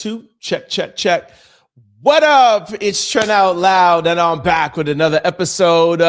Two, check. What up? It's Trent Out Loud, and I'm back with another episode.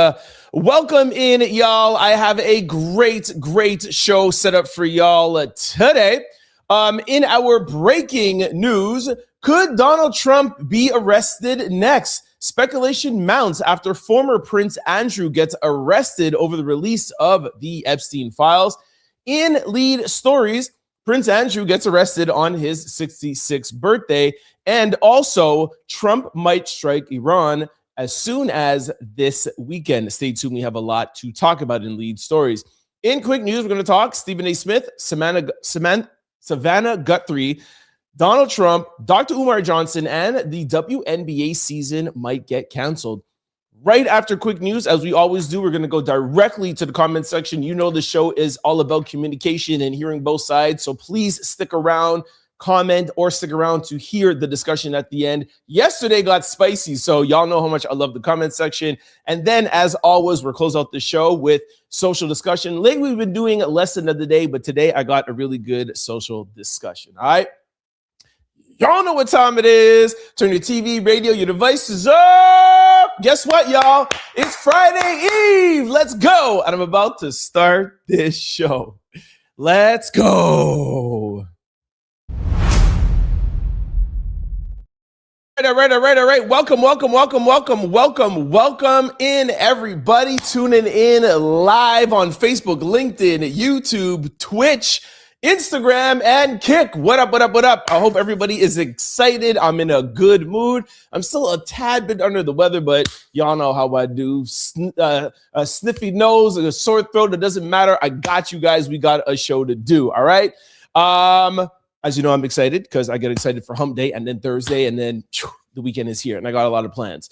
Welcome in, y'all. I have a great show set up for y'all today. In our breaking news, could Donald Trump be arrested next? Speculation mounts after former Prince Andrew gets arrested over the release of the Epstein files. In lead stories, Prince Andrew gets arrested on his 66th birthday, and also Trump might strike Iran as soon as this weekend. Stay tuned. We have a lot to talk about in lead stories. In quick news, we're going to talk Stephan A Smith, Savannah Guthrie, Donald Trump, Dr. Umar Johnson, and the WNBA season might get canceled. Right after quick news, as we always do, we're going to go directly to the comment section. You know the show is all about communication and hearing both sides, so please stick around, comment, or stick around to hear the discussion at the end. Yesterday got spicy, so y'all know how much I love the comment section. And then, as always, we'll close out the show with social discussion. Lately, we've been doing a lesson of the day, but today I got a really good social discussion, all right? Y'all know what time it is. Turn your TV, radio, your devices up. Guess what, y'all? It's Friday Eve. Let's go. And I'm about to start this show. Let's go. All right. Welcome in, everybody. Tuning in live on Facebook, LinkedIn, YouTube, Twitch, Instagram, and Kick. What up? I hope everybody is excited. I'm in a good mood. I'm still a tad bit under the weather, but y'all know how I do. A sniffy nose, a sore throat, it doesn't matter. I got you guys. We got a show to do, all right? As you know, I'm excited because I get excited for Hump Day and then Thursday, and then the weekend is here, and I got a lot of plans.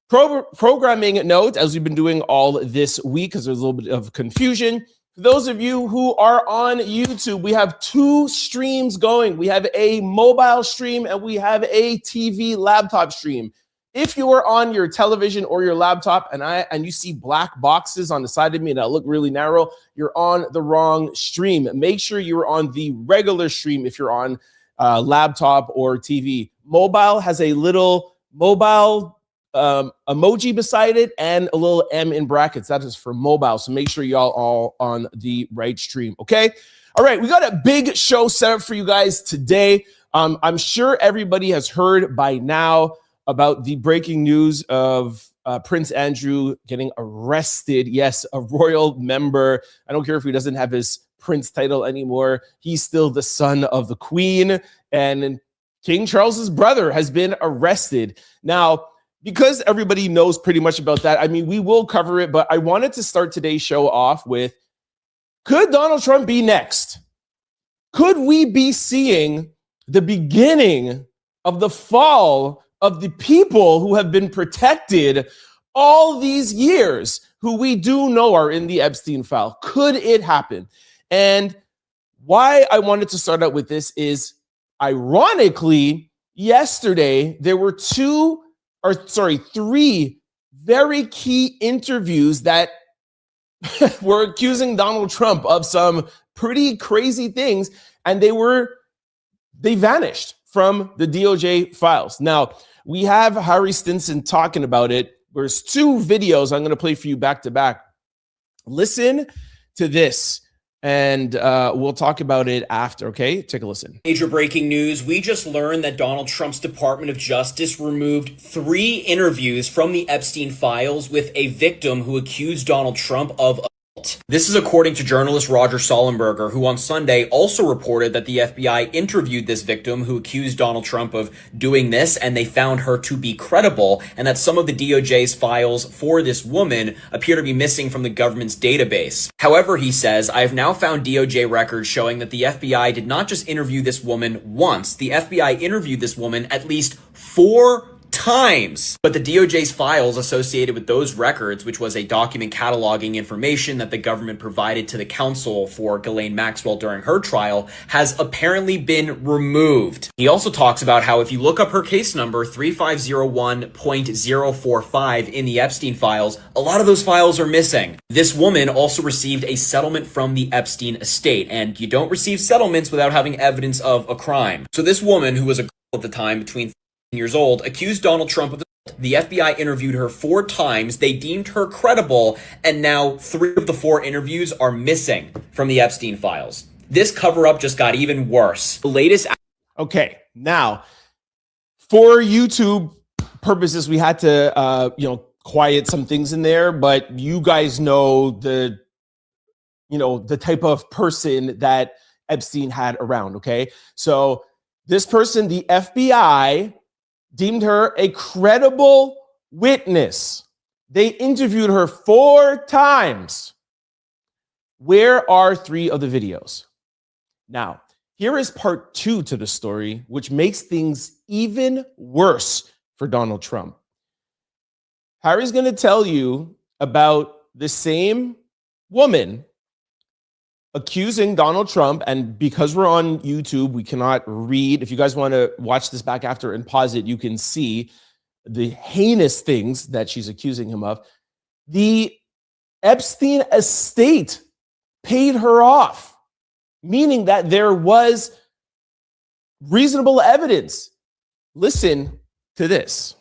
Programming note, as we've been doing all this week, because there's a little bit of confusion. For those of you who are on YouTube, we have two streams going. We have a mobile stream and we have a TV laptop stream. If you are on your television or your laptop and you see black boxes on the side of me that look really narrow, you're on the wrong stream. Make sure you're on the regular stream if you're on laptop or TV. Mobile has a little mobile emoji beside it and a little M in brackets. That is for mobile. So make sure y'all all on the right stream. Okay. All right. We got a big show set up for you guys today. I'm sure everybody has heard by now about the breaking news of Prince Andrew getting arrested. Yes, a royal member. I don't care if he doesn't have his prince title anymore. He's still the son of the Queen, and King Charles's brother has been arrested. Now, because everybody knows pretty much about that, I mean, we will cover it, but I wanted to start today's show off with, could Donald Trump be next? Could we be seeing the beginning of the fall of the people who have been protected all these years, who we do know are in the Epstein file? Could it happen? And why I wanted to start out with this is, ironically, yesterday there were three very key interviews that were accusing Donald Trump of some pretty crazy things, and they vanished from the DOJ files. Now, we have Harry Stinson talking about it. There's two videos I'm going to play for you back to back. Listen to this, and we'll talk about it after, okay? Take a listen. Major breaking news. We just learned that Donald Trump's Department of Justice removed 3 interviews from the Epstein files with a victim who accused Donald Trump of assault. This is according to journalist Roger Sollenberger, who on Sunday also reported that the FBI interviewed this victim who accused Donald Trump of doing this, and they found her to be credible, and that some of the DOJ's files for this woman appear to be missing from the government's database. However, he says, I have now found DOJ records showing that the FBI did not just interview this woman once. The FBI interviewed this woman at least 4 times. But the DOJ's files associated with those records, which was a document cataloging information that the government provided to the counsel for Ghislaine Maxwell during her trial, has apparently been removed. He also talks about how if you look up her case number 3501.045 in the Epstein files, a lot of those files are missing. This woman also received a settlement from the Epstein estate, and you don't receive settlements without having evidence of a crime. So this woman, who was a girl at the time, between 13 years old, accused Donald Trump of assault. The FBI interviewed her 4 times. They deemed her credible, and now 3 of the 4 interviews are missing from the Epstein files. This cover-up just got even worse. The latest... Okay, now, for YouTube purposes, we had to, quiet some things in there, but you guys know the type of person that Epstein had around, okay? So this person, the FBI, deemed her a credible witness. They interviewed her 4 times. Where are 3 of the videos? Now, here is part 2 to the story, which makes things even worse for Donald Trump. Harry's going to tell you about the same woman accusing Donald Trump, and because we're on YouTube, we cannot read. If you guys want to watch this back after and pause it, you can see the heinous things that she's accusing him of. The Epstein estate paid her off, meaning that there was reasonable evidence. Listen to this.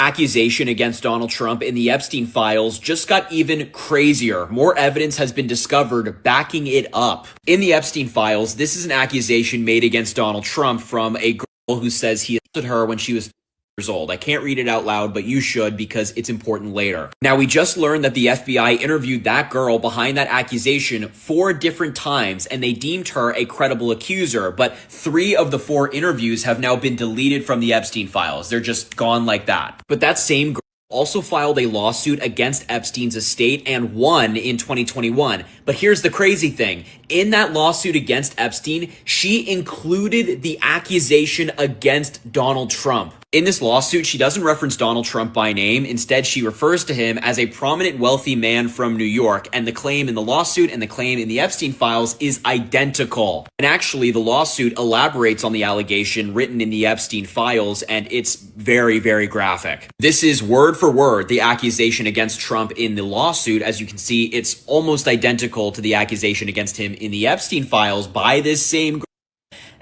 Accusation against Donald Trump in the Epstein files just got even crazier. More evidence has been discovered backing it up. In the Epstein files, this is an accusation made against Donald Trump from a girl who says he assaulted her when she was years old. I can't read it out loud, but you should because it's important later. Now, we just learned that the FBI interviewed that girl behind that accusation 4 different times, and they deemed her a credible accuser, but 3 of the 4 interviews have now been deleted from the Epstein files. They're just gone like that. But that same girl also filed a lawsuit against Epstein's estate and won in 2021. But here's the crazy thing. In that lawsuit against Epstein, she included the accusation against Donald Trump. In this lawsuit, she doesn't reference Donald Trump by name. Instead, she refers to him as a prominent, wealthy man from New York. And the claim in the lawsuit and the claim in the Epstein files is identical. And actually, the lawsuit elaborates on the allegation written in the Epstein files, and it's very, very graphic. This is word for word the accusation against Trump in the lawsuit. As you can see, it's almost identical to the accusation against him in the Epstein files by this same girl.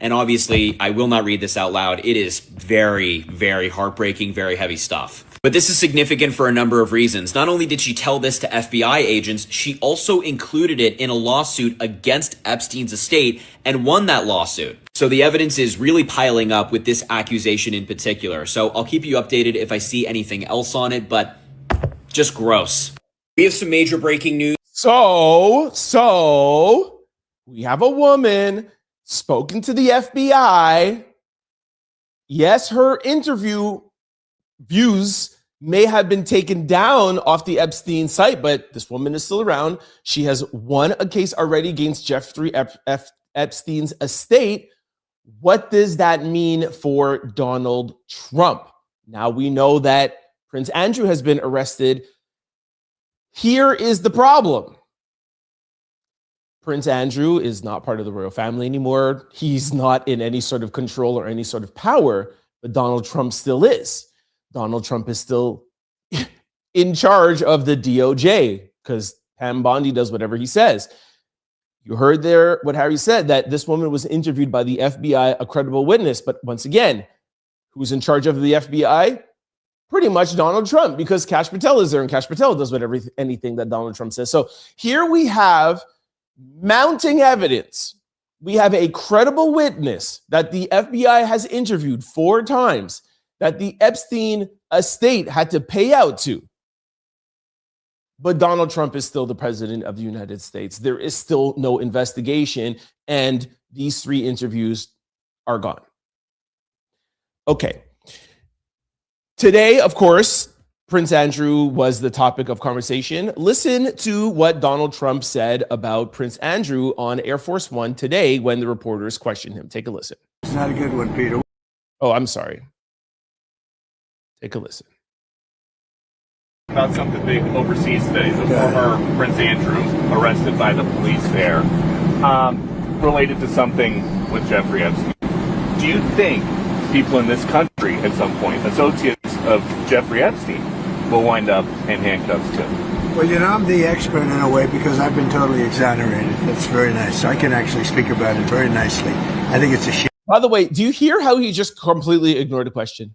And obviously, I will not read this out loud. It is very, very heartbreaking, very heavy stuff. But this is significant for a number of reasons. Not only did she tell this to FBI agents, she also included it in a lawsuit against Epstein's estate and won that lawsuit. So the evidence is really piling up with this accusation in particular. So I'll keep you updated if I see anything else on it, but just gross. We have some major breaking news. So we have a woman spoken to the FBI. Yes, her interview views may have been taken down off the Epstein site, but this woman is still around. She has won a case already against Jeffrey Epstein's estate. What does that mean for Donald Trump? Now we know that Prince Andrew has been arrested. Here is the problem. Prince Andrew is not part of the royal family anymore. He's not in any sort of control or any sort of power, but Donald Trump still is. Donald Trump is still in charge of the DOJ because Pam Bondi does whatever he says. You heard there what Harry said, that this woman was interviewed by the FBI, a credible witness. But once again, who's in charge of the FBI? Pretty much Donald Trump, because Kash Patel is there, and Kash Patel does anything that Donald Trump says. So here we have mounting evidence. We have a credible witness that the FBI has interviewed 4 times that the Epstein estate had to pay out to. But Donald Trump is still the president of the United States. There is still no investigation, and these 3 interviews are gone. Okay. Today, of course, Prince Andrew was the topic of conversation. Listen to what Donald Trump said about Prince Andrew on Air Force One today when the reporters questioned him. Take a listen. It's not a good one, Peter. Oh, I'm sorry. Take a listen. About something big overseas today. The former Prince Andrew arrested by the police there, related to something with Jeffrey Epstein. Do you think people in this country at some point, associates of Jeffrey Epstein, will wind up in handcuffs too? Well, you know, I'm the expert in a way because I've been totally exonerated. That's very nice. So I can actually speak about it very nicely. I think it's a shame. By the way, do you hear how he just completely ignored a question?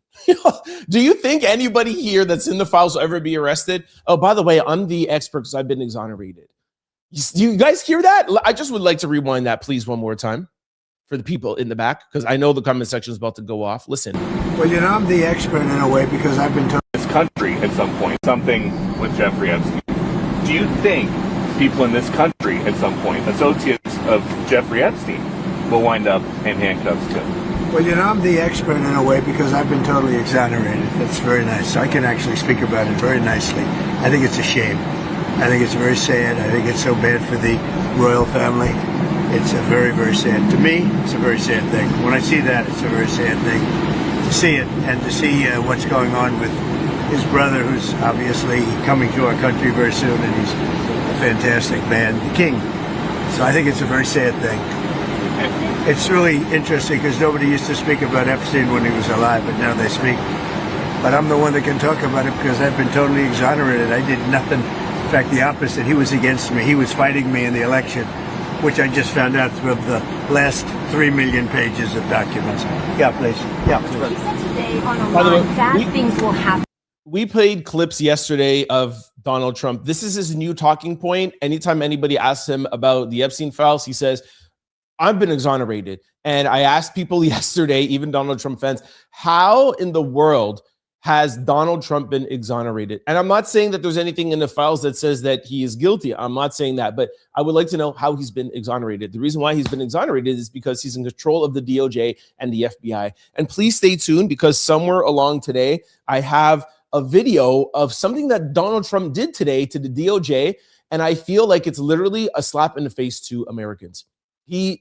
Do you think anybody here that's in the files will ever be arrested? Oh, by the way, I'm the expert because I've been exonerated. Do you guys hear that? I just would like to rewind that, please, one more time for the people in the back, because I know the comment section is about to go off. Listen. Well, you know, I'm the expert in a way because I've been told. This country at some point, something with Jeffrey Epstein. Do you think people in this country at some point, associates of Jeffrey Epstein, will wind up in handcuffs too? Well, you know, I'm the expert in a way because I've been totally exonerated. That's very nice. So I can actually speak about it very nicely. I think it's a shame. I think it's very sad. I think it's so bad for the royal family. It's a very, very sad. To me, it's a very sad thing. When I see that, it's a very sad thing. To see it and to see what's going on with his brother, who's obviously coming to our country very soon, and he's a fantastic man, the king. So I think it's a very sad thing. It's really interesting because nobody used to speak about Epstein when he was alive, but now they speak. But I'm the one that can talk about it because I've been totally exonerated. I did nothing. In fact, the opposite. He was against me. He was fighting me in the election, which I just found out through the last 3 million pages of documents. Yeah, please. Yeah, please. He said today on a line bad things will happen. We played clips yesterday of Donald Trump. This is his new talking point. Anytime anybody asks him about the Epstein files, he says, I've been exonerated. And I asked people yesterday, even Donald Trump fans, how in the world has Donald Trump been exonerated? And I'm not saying that there's anything in the files that says that he is guilty. I'm not saying that, but I would like to know how he's been exonerated. The reason why he's been exonerated is because he's in control of the DOJ and the FBI. And please stay tuned, because somewhere along today, I have a video of something that Donald Trump did today to the DOJ. And I feel like it's literally a slap in the face to Americans.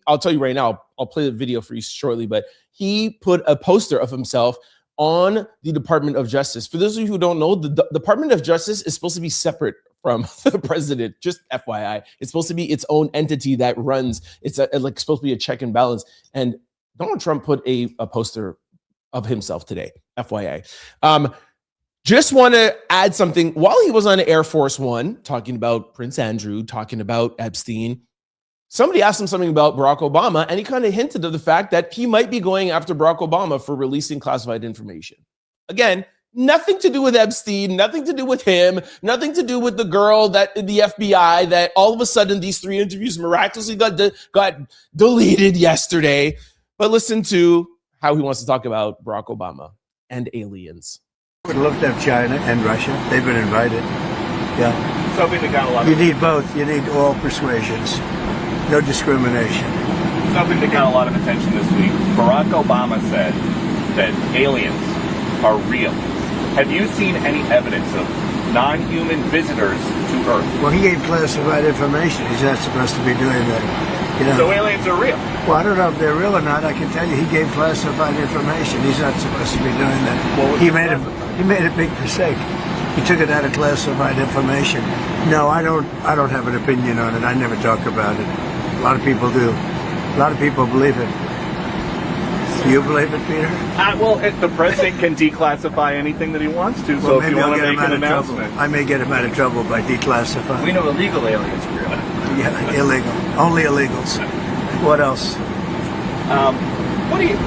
I'll tell you right now, I'll play the video for you shortly, but he put a poster of himself on the Department of Justice. For those of you who don't know, the Department of Justice is supposed to be separate from the president, just FYI. It's supposed to be its own entity that runs. It's like supposed to be a check and balance. And Donald Trump put a poster of himself today, FYI. Just want to add something. While he was on Air Force One, talking about Prince Andrew, talking about Epstein, somebody asked him something about Barack Obama, and he kind of hinted of the fact that he might be going after Barack Obama for releasing classified information. Again, nothing to do with Epstein, nothing to do with him, nothing to do with the girl that the FBI, that all of a sudden these 3 interviews miraculously got deleted yesterday. But listen to how he wants to talk about Barack Obama and aliens. I would love to have China and Russia. They've been invited. Yeah. Something that got a lot of... You need both. You need all persuasions. No discrimination. Something that got a lot of attention this week. Barack Obama said that aliens are real. Have you seen any evidence of non-human visitors to Earth? Well, he gave classified information. He's not supposed to be doing that. You know? So aliens are real? Well, I don't know if they're real or not. I can tell you he gave classified information. He's not supposed to be doing that. He made a big mistake. He took it out of classified information. No, I don't have an opinion on it. I never talk about it. A lot of people do. A lot of people believe it. Do you believe it, Peter? Well, the president can declassify anything that he wants to, so if you want to make an announcement. I may get him out of trouble by declassifying. We know illegal aliens are real. Yeah, illegal. Only illegals. What else?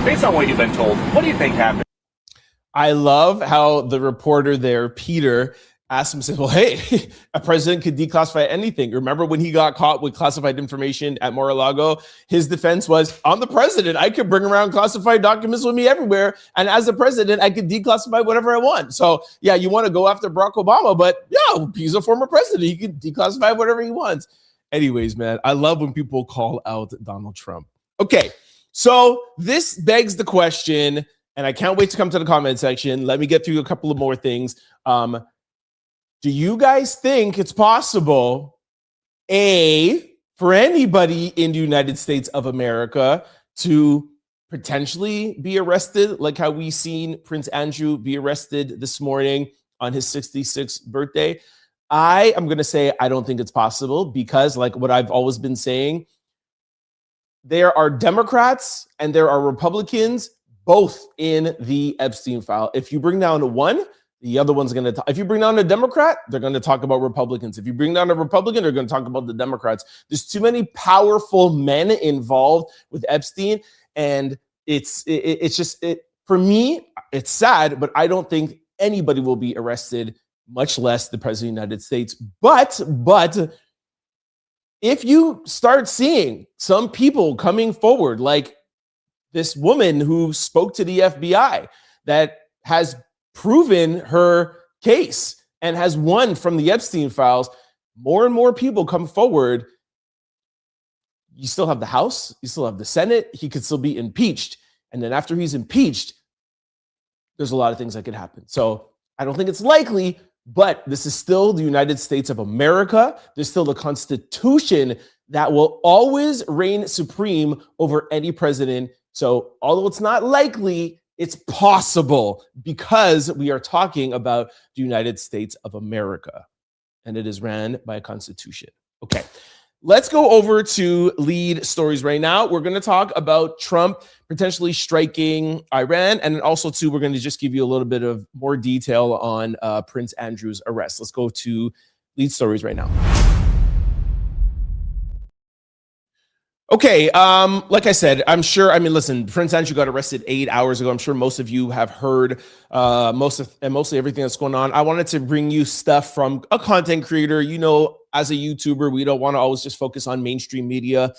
Based on what you've been told, what do you think happened? I love how the reporter there, Peter, asked him, said, well, hey, a president could declassify anything. Remember when he got caught with classified information at Mar-a-Lago? His defense was, I'm the president. I could bring around classified documents with me everywhere. And as the president, I could declassify whatever I want. So, yeah, you want to go after Barack Obama, but yeah, he's a former president. He can declassify whatever he wants. Anyways, man, I love when people call out Donald Trump. Okay, so this begs the question, and I can't wait to come to the comment section. Let me get through a couple of more things. Do you guys think it's possible, A, for anybody in the United States of America to potentially be arrested, like how we seen Prince Andrew be arrested this morning on his 66th birthday. I am going to say I don't think it's possible because, like what I've always been saying, there are Democrats and there are Republicans both in the Epstein file. If you bring down one, the other one's going to talk. If you bring down a Democrat, they're going to talk about Republicans. If you bring down a Republican, they're going to talk about the Democrats. There's too many powerful men involved with Epstein. And it's just for me, it's sad, but I don't think anybody will be arrested, much less the president of the United States. But if you start seeing some people coming forward, like this woman who spoke to the FBI that has proven her case and has won from the Epstein files, more and more people come forward. You still have the House, you still have the Senate, he could still be impeached. And then after he's impeached, there's a lot of things that could happen. So I don't think it's likely, but this is still the United States of America. There's still a Constitution that will always reign supreme over any president. So although it's not likely, it's possible because we are talking about the United States of America and it is ran by a constitution. Okay, let's go over to lead stories right now. We're going to talk about Trump potentially striking Iran. And also, too, we're going to just give you a little bit of more detail on Prince Andrew's arrest. Let's go to lead stories right now. Okay, like I said, listen, Prince Andrew got arrested 8 hours ago. I'm sure most of you have heard mostly everything that's going on. I wanted to bring you stuff from a content creator. You know, as a YouTuber, we don't want to always just focus on mainstream media.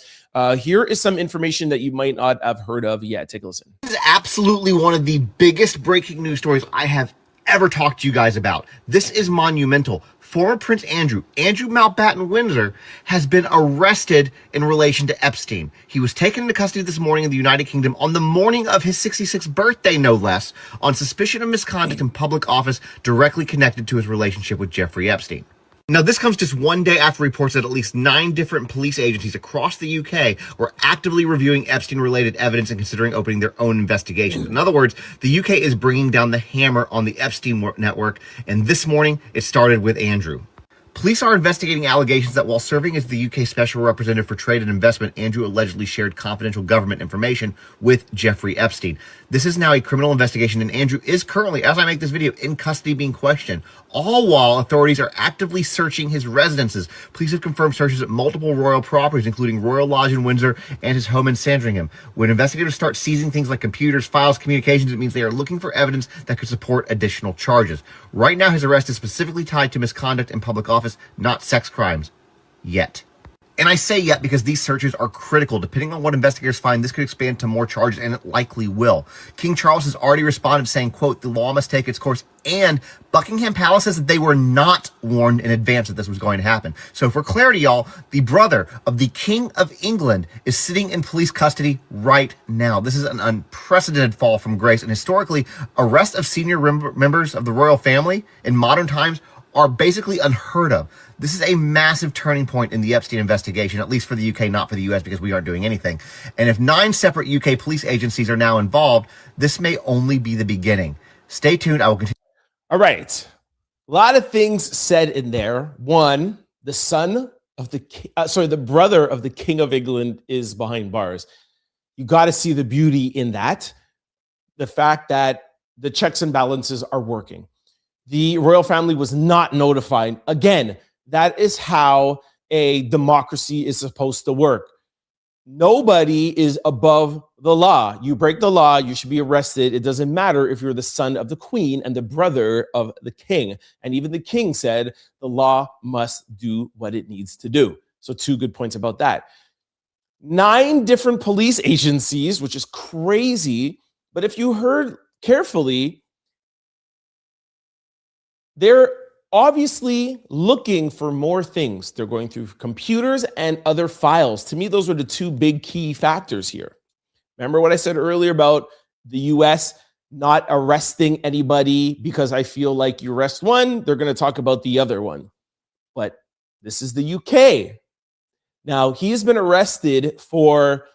Here is some information that you might not have heard of yet. Take a listen. This is absolutely one of the biggest breaking news stories I have ever talked to you guys about. This is monumental. Former Prince Andrew Mountbatten Windsor, has been arrested in relation to Epstein. He was taken into custody this morning in the United Kingdom on the morning of his 66th birthday, no less, on suspicion of misconduct in public office directly connected to his relationship with Jeffrey Epstein. Now, this comes just one day after reports that at least 9 different police agencies across the UK were actively reviewing Epstein-related evidence and considering opening their own investigations. In other words, the UK is bringing down the hammer on the Epstein network, and this morning, it started with Andrew. Police are investigating allegations that while serving as the UK Special Representative for Trade and Investment, Andrew allegedly shared confidential government information with Jeffrey Epstein. This is now a criminal investigation, and Andrew is currently, as I make this video, in custody being questioned, all while authorities are actively searching his residences. Police have confirmed searches at multiple royal properties, including Royal Lodge in Windsor and his home in Sandringham. When investigators start seizing things like computers, files, communications, it means they are looking for evidence that could support additional charges. Right now, his arrest is specifically tied to misconduct in public office, not sex crimes. Yet. And I say yet because these searches are critical. Depending on what investigators find, this could expand to more charges, and it likely will. King Charles has already responded saying, quote, "The law must take its course," and Buckingham Palace says that they were not warned in advance that this was going to happen. So for clarity, y'all, the brother of the King of England is sitting in police custody right now. This is an unprecedented fall from grace, and historically, arrest of senior members of the royal family in modern times are basically unheard of. This is a massive turning point in the Epstein investigation, at least for the UK, not for the US, because we aren't doing anything. And if 9 separate UK police agencies are now involved, this may only be the beginning. Stay tuned. I will continue. All right. A lot of things said in there. One, the brother of the King of England is behind bars. You got to see the beauty in that. The fact that the checks and balances are working. The royal family was not notified. Again, that is how a democracy is supposed to work. Nobody is above the law. You break the law, you should be arrested. It doesn't matter if you're the son of the queen and the brother of the king. And even the king said the law must do what it needs to do. So 2 good points about that. 9 different police agencies, which is crazy. But if you heard carefully, they're obviously looking for more things. They're going through computers and other files. To me, those were the 2 big key factors here. Remember what I said earlier about the US not arresting anybody because I feel like you arrest one, they're going to talk about the other one. But this is the UK. Now, he's been arrested for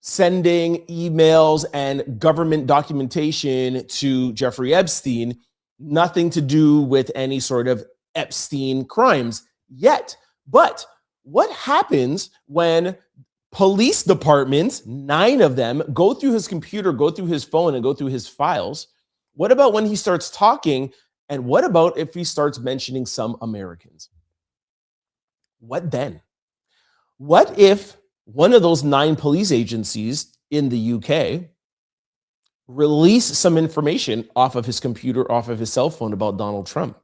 sending emails and government documentation to Jeffrey Epstein, nothing to do with any sort of Epstein crimes yet. But what happens when police departments, 9 of them, go through his computer, go through his phone, and go through his files? What about when he starts talking? And what about if he starts mentioning some Americans? What then? What if one of those 9 police agencies in the UK release some information off of his computer, off of his cell phone about Donald Trump,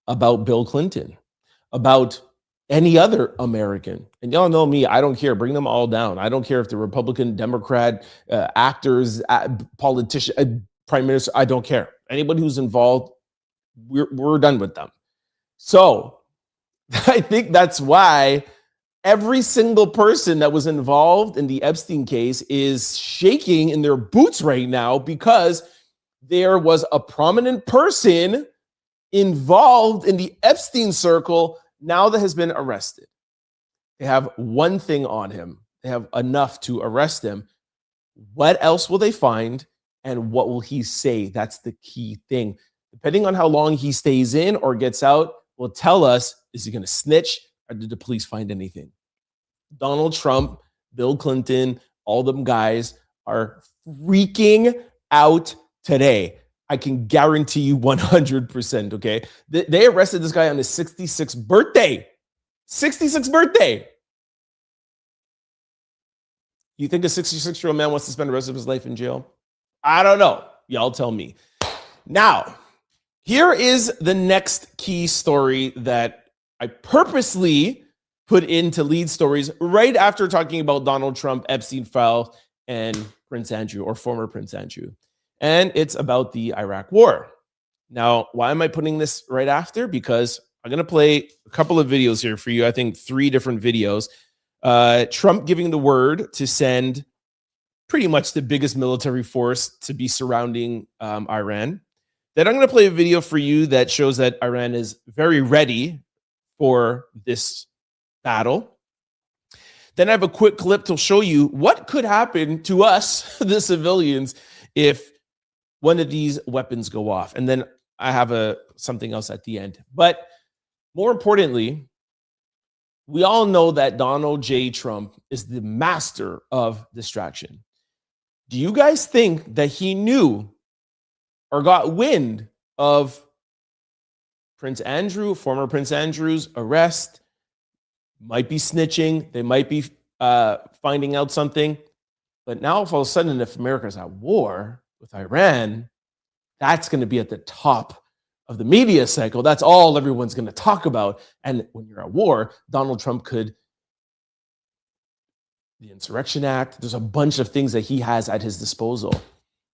about Bill Clinton, about any other American? And y'all know me, I don't care. Bring them all down. I don't care if they're Republican, Democrat, actors, politician, prime minister. I don't care. Anybody who's involved, we're done with them. So I think that's why every single person that was involved in the Epstein case is shaking in their boots right now, because there was a prominent person involved in the Epstein circle now that has been arrested. They have one thing on him. They have enough to arrest him. What else will they find, and what will he say? That's the key thing. Depending on how long he stays in or gets out, will tell us, is he going to snitch, or did the police find anything? Donald Trump, Bill Clinton, all them guys are freaking out today. I can guarantee you 100%, okay? They arrested this guy on his 66th birthday. 66th birthday. You think a 66-year-old man wants to spend the rest of his life in jail? I don't know. Y'all tell me. Now, here is the next key story that I purposely put into lead stories right after talking about Donald Trump, Epstein file, and Prince Andrew, or former Prince Andrew. And it's about the Iraq War. Now, why am I putting this right after? Because I'm going to play a couple of videos here for you. I think 3 different videos. Trump giving the word to send pretty much the biggest military force to be surrounding Iran. Then I'm going to play a video for you that shows that Iran is very ready for this battle. Then I have a quick clip to show you what could happen to us, the civilians, if one of these weapons go off. And then I have something else at the end. But more importantly, we all know that Donald J. Trump is the master of distraction. Do you guys think that he knew or got wind of Prince Andrew, former Prince Andrew's arrest? Might be snitching. They might be finding out something. But now, all of a sudden, if America's at war with Iran, that's going to be at the top of the media cycle. That's all everyone's going to talk about. And when you're at war, Donald Trump could, the Insurrection Act, there's a bunch of things that he has at his disposal.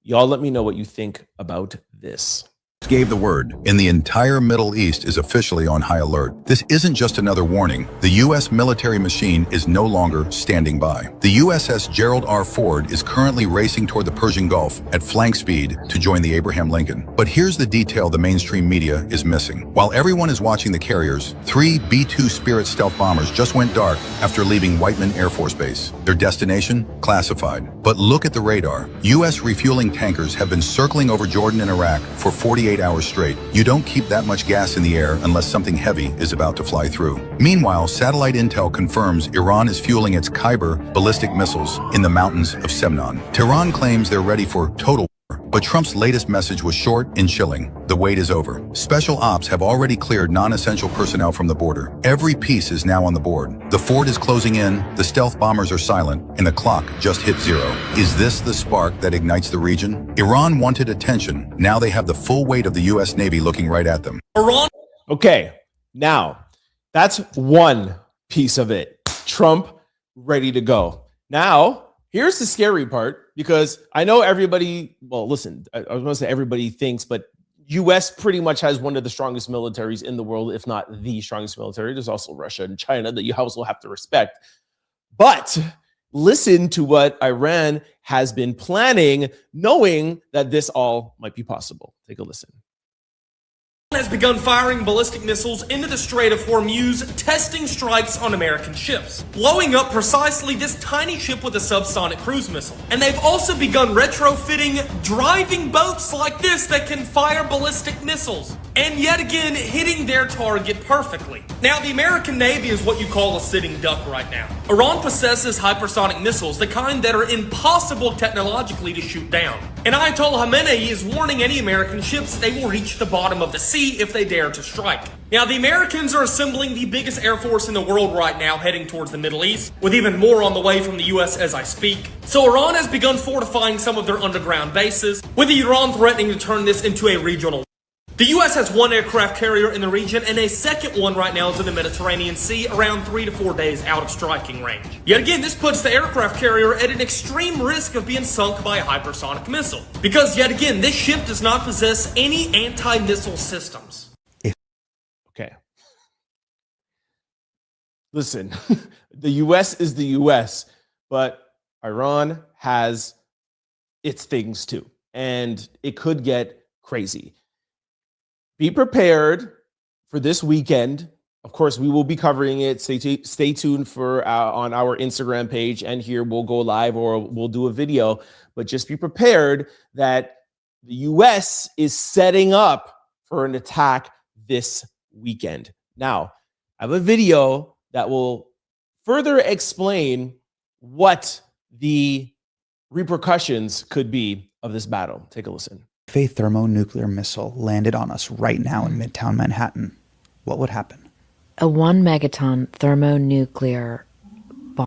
Y'all let me know what you think about this. Gave the word, and the entire Middle East is officially on high alert. This isn't just another warning. The U.S. military machine is no longer standing by. The USS Gerald R. Ford is currently racing toward the Persian Gulf at flank speed to join the Abraham Lincoln. But here's the detail the mainstream media is missing. While everyone is watching the carriers, 3 B-2 Spirit stealth bombers just went dark after leaving Whiteman Air Force Base. Their destination? Classified. But look at the radar. U.S. refueling tankers have been circling over Jordan and Iraq for 48 hours straight. You don't keep that much gas in the air unless something heavy is about to fly through. Meanwhile, satellite intel confirms Iran is fueling its Khyber ballistic missiles in the mountains of Semnan. Tehran claims they're ready for total war, but Trump's latest message was short and chilling. The wait is over. Special ops have already cleared non-essential personnel from the border. Every piece is now on the board. The Ford is closing in, the stealth bombers are silent, and the clock just hit 0. Is this the spark that ignites the region? Iran wanted attention. Now they have the full weight of the U.S. Navy looking right at them. Iran. Okay, now that's one piece of it. Trump ready to go. Now, here's the scary part, because I know everybody, well, listen, I was going to say everybody thinks, but U.S. pretty much has one of the strongest militaries in the world, if not the strongest military. There's also Russia and China that you also have to respect. But listen to what Iran has been planning, knowing that this all might be possible. Take a listen. has begun firing ballistic missiles into the Strait of Hormuz, testing strikes on American ships, blowing up precisely this tiny ship with a subsonic cruise missile. And they've also begun retrofitting driving boats like this that can fire ballistic missiles, and yet again hitting their target perfectly. Now, the American Navy is what you call a sitting duck right now. Iran possesses hypersonic missiles, the kind that are impossible technologically to shoot down. And Ayatollah Khamenei is warning any American ships that they will reach the bottom of the sea if they dare to strike. Now, the Americans are assembling the biggest air force in the world right now, heading towards the Middle East, with even more on the way from the US as I speak. So Iran has begun fortifying some of their underground bases, with Iran threatening to turn this into a regional. The US has one aircraft carrier in the region, and a second one right now is in the Mediterranean Sea, around 3 to 4 days out of striking range. Yet again, this puts the aircraft carrier at an extreme risk of being sunk by a hypersonic missile. Because yet again, this ship does not possess any anti-missile systems. Okay. Listen, the US is the US, but Iran has its things too, and it could get crazy. Be prepared for this weekend. Of course, we will be covering it. Stay tuned for on our Instagram page, and here we'll go live or we'll do a video. But just be prepared that the U.S. is setting up for an attack this weekend. Now, I have a video that will further explain what the repercussions could be of this battle. Take a listen. If a thermonuclear missile landed on us right now in Midtown Manhattan, what would happen? A 1 megaton thermonuclear bomb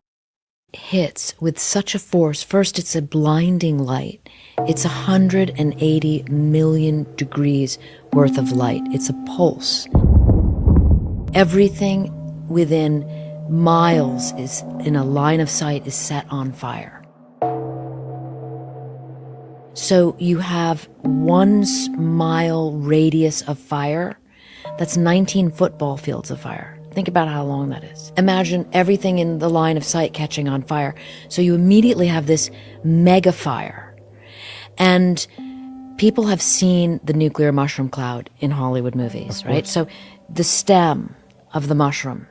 hits with such a force. First, it's a blinding light. It's 180 million degrees worth of light. It's a pulse. Everything within miles is in a line of sight is set on fire. So you have 1 mile radius of fire. That's 19 football fields of fire. Think about how long that is. Imagine everything in the line of sight catching on fire. So you immediately have this mega fire. And people have seen the nuclear mushroom cloud in Hollywood movies, right? So the stem of the mushroom,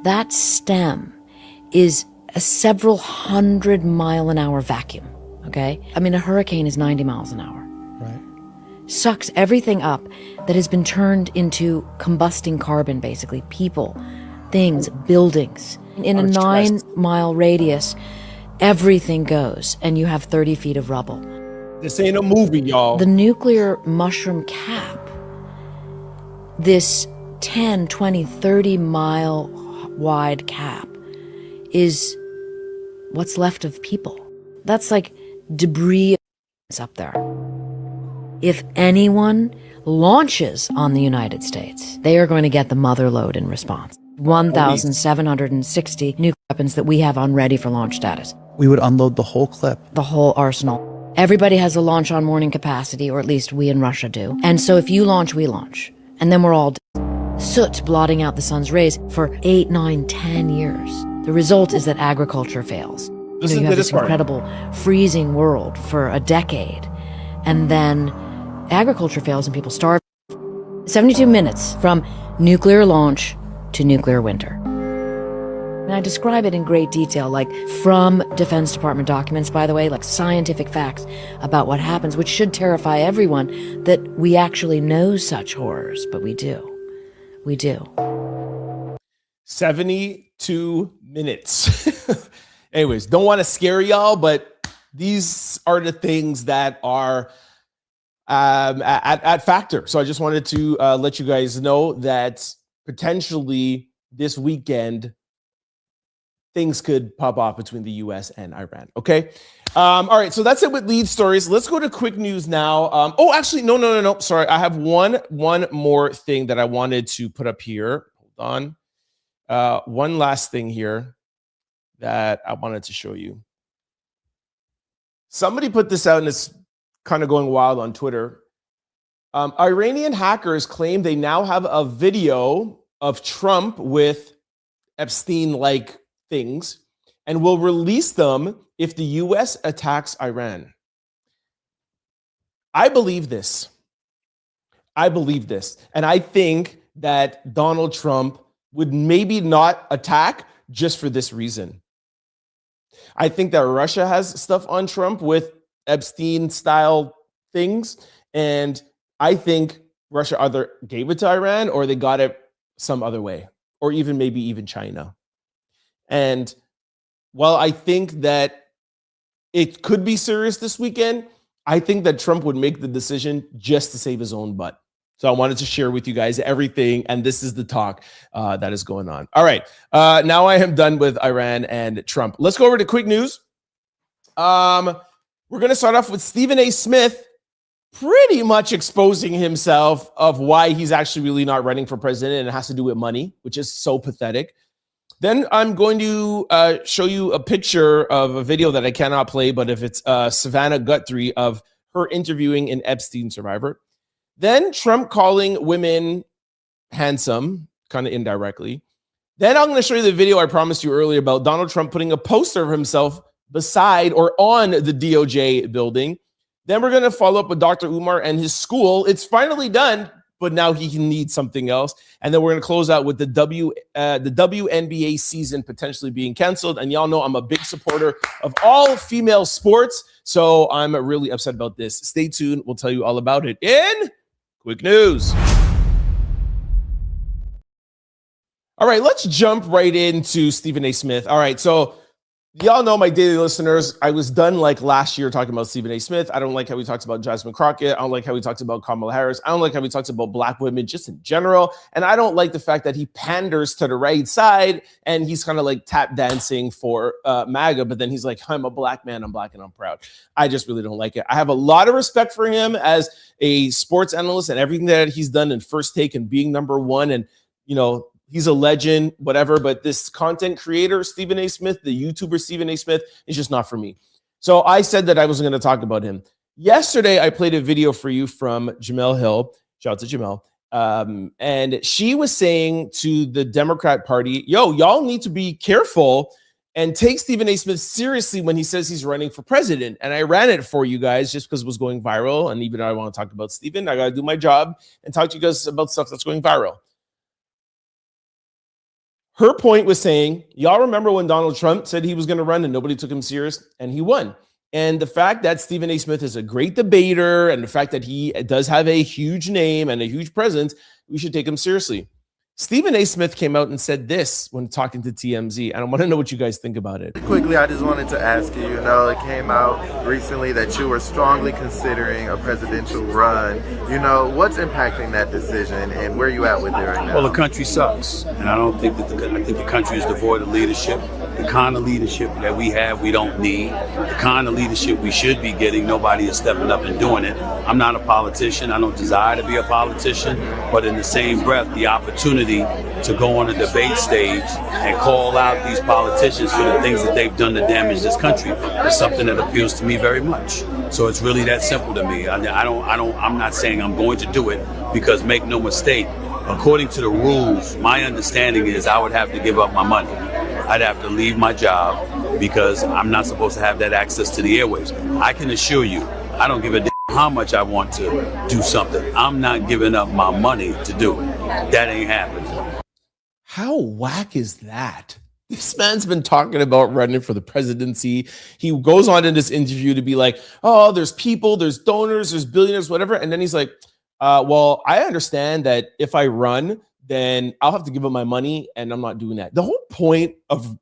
that stem is a several 100-mile-an-hour vacuum. Okay? I mean, a hurricane is 90 miles an hour. Right. Sucks everything up that has been turned into combusting carbon, basically. People, things, buildings. In a 9-mile radius, everything goes, and you have 30 feet of rubble. This ain't a movie, y'all. The nuclear mushroom cap, this 10, 20, 30-mile wide cap, is what's left of people. That's like debris up there. If anyone launches on the United States, they are going to get the mother load in response. 1,760 nuclear weapons that we have on ready for launch status. We would unload the whole clip. The whole arsenal. Everybody has a launch on morning capacity, or at least we in Russia do. And so if you launch, we launch. And then we're all soot blotting out the sun's rays for 8, 9, 10 years. The result is that agriculture fails. You have this incredible freezing world for a decade, and then agriculture fails and people starve. 72 minutes from nuclear launch to nuclear winter. And I describe it in great detail, like from Defense Department documents, by the way, like scientific facts about what happens, which should terrify everyone that we actually know such horrors, but we do. We do. 72 minutes. Anyways, don't want to scare y'all, but these are the things that are at factor. So I just wanted to let you guys know that potentially this weekend, things could pop off between the U.S. and Iran. Okay. All right. So that's it with lead stories. Let's go to quick news now. Oh, actually, no. Sorry. I have one more thing that I wanted to put up here. Hold on. One last thing here that I wanted to show you. Somebody put this out and it's kind of going wild on Twitter. Iranian hackers claim they now have a video of Trump with Epstein-like things and will release them if the US attacks Iran. I believe this. I believe this. And I think that Donald Trump would maybe not attack just for this reason. I think that Russia has stuff on Trump with Epstein style things. And I think Russia either gave it to Iran or they got it some other way, or maybe even China. And while I think that it could be serious this weekend, I think that Trump would make the decision just to save his own butt. So I wanted to share with you guys everything, and this is the talk that is going on. All right, now I am done with Iran and Trump. Let's go over to quick news. We're going to start off with Stephan A Smith pretty much exposing himself of why he's actually really not running for president, and it has to do with money, which is so pathetic. Then I'm going to show you a picture of a video that I cannot play, but if it's Savannah Guthrie of her interviewing an Epstein survivor. Then Trump calling women handsome, kind of indirectly. Then I'm going to show you the video I promised you earlier about Donald Trump putting a poster of himself beside or on the DOJ building. Then we're going to follow up with Dr. Umar and his school. It's finally done, but now he needs something else. And then we're going to close out with the WNBA season potentially being canceled. And y'all know I'm a big supporter of all female sports, so I'm really upset about this. Stay tuned. We'll tell you all about it in quick news. All right, let's jump right into Stephan A Smith. All right, so y'all know, my daily listeners, I was done like last year talking about Stephan A Smith. I don't like how he talks about Jasmine Crockett. I don't like how he talks about Kamala Harris. I don't like how he talks about black women just in general. And I don't like the fact that he panders to the right side and he's kind of like tap dancing for MAGA. But then he's like, I'm a black man. I'm black and I'm proud. I just really don't like it. I have a lot of respect for him as a sports analyst and everything that he's done in First Take and being number one. And, you know, he's a legend, whatever, but this content creator, Stephan A Smith, the YouTuber Stephan A Smith, is just not for me. So I said that I wasn't going to talk about him. Yesterday, I played a video for you from Jamel Hill. Shout out to Jamel. And she was saying to the Democrat Party, yo, y'all need to be careful and take Stephan A Smith seriously when he says he's running for president. And I ran it for you guys just because it was going viral. And even though I want to talk about Stephan, I got to do my job and talk to you guys about stuff that's going viral. Her point was saying, y'all remember when Donald Trump said he was going to run and nobody took him serious and he won. And the fact that Stephan A Smith is a great debater and the fact that he does have a huge name and a huge presence, we should take him seriously. Stephan A Smith came out and said this when talking to TMZ, and I want to know what you guys think about it. Quickly, I just wanted to ask you, it came out recently that you were strongly considering a presidential run. What's impacting that decision and where are you at with it right now? Well, the country sucks, and I don't think that I think the country is devoid of leadership. The kind of leadership that we have, we don't need. The kind of leadership we should be getting, nobody is stepping up and doing it. I'm not a politician. I don't desire to be a politician, but in the same breath, the opportunity to go on a debate stage and call out these politicians for the things that they've done to damage this country is something that appeals to me very much. So it's really that simple to me. I'm not saying I'm going to do it, because make no mistake, according to the rules, my understanding is I would have to give up my money. I'd have to leave my job because I'm not supposed to have that access to the airwaves. I can assure you, I don't give a damn how much I want to do something. I'm not giving up my money to do it. That ain't happening. How whack is that? This man's been talking about running for the presidency. He goes on in this interview to be like, oh, there's people, there's donors, there's billionaires, whatever. And then he's like, well, I understand that if I run, then I'll have to give up my money, and I'm not doing that. The whole point of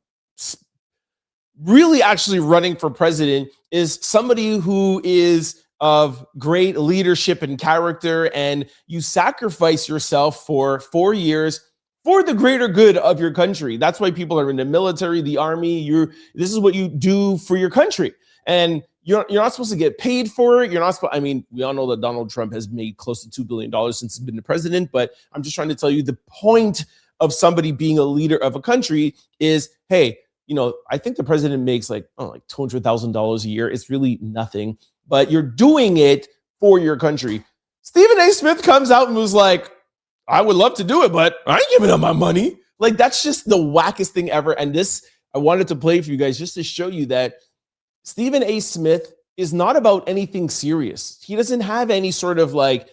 really actually running for president is somebody who is of great leadership and character, and you sacrifice yourself for 4 years for the greater good of your country. That's why people are in the military, the army. This is what you do for your country, and you're not supposed to get paid for it. You're not supposed. I mean, we all know that Donald Trump has made close to $2 billion since he's been the president, but I'm just trying to tell you the point of somebody being a leader of a country is, hey, I think the president makes like $200,000 a year. It's really nothing, but you're doing it for your country. Stephan A Smith comes out and was like, I would love to do it, but I ain't giving up my money. Like, that's just the wackest thing ever. And this, I wanted to play for you guys just to show you that Stephan A Smith is not about anything serious. He doesn't have any sort of like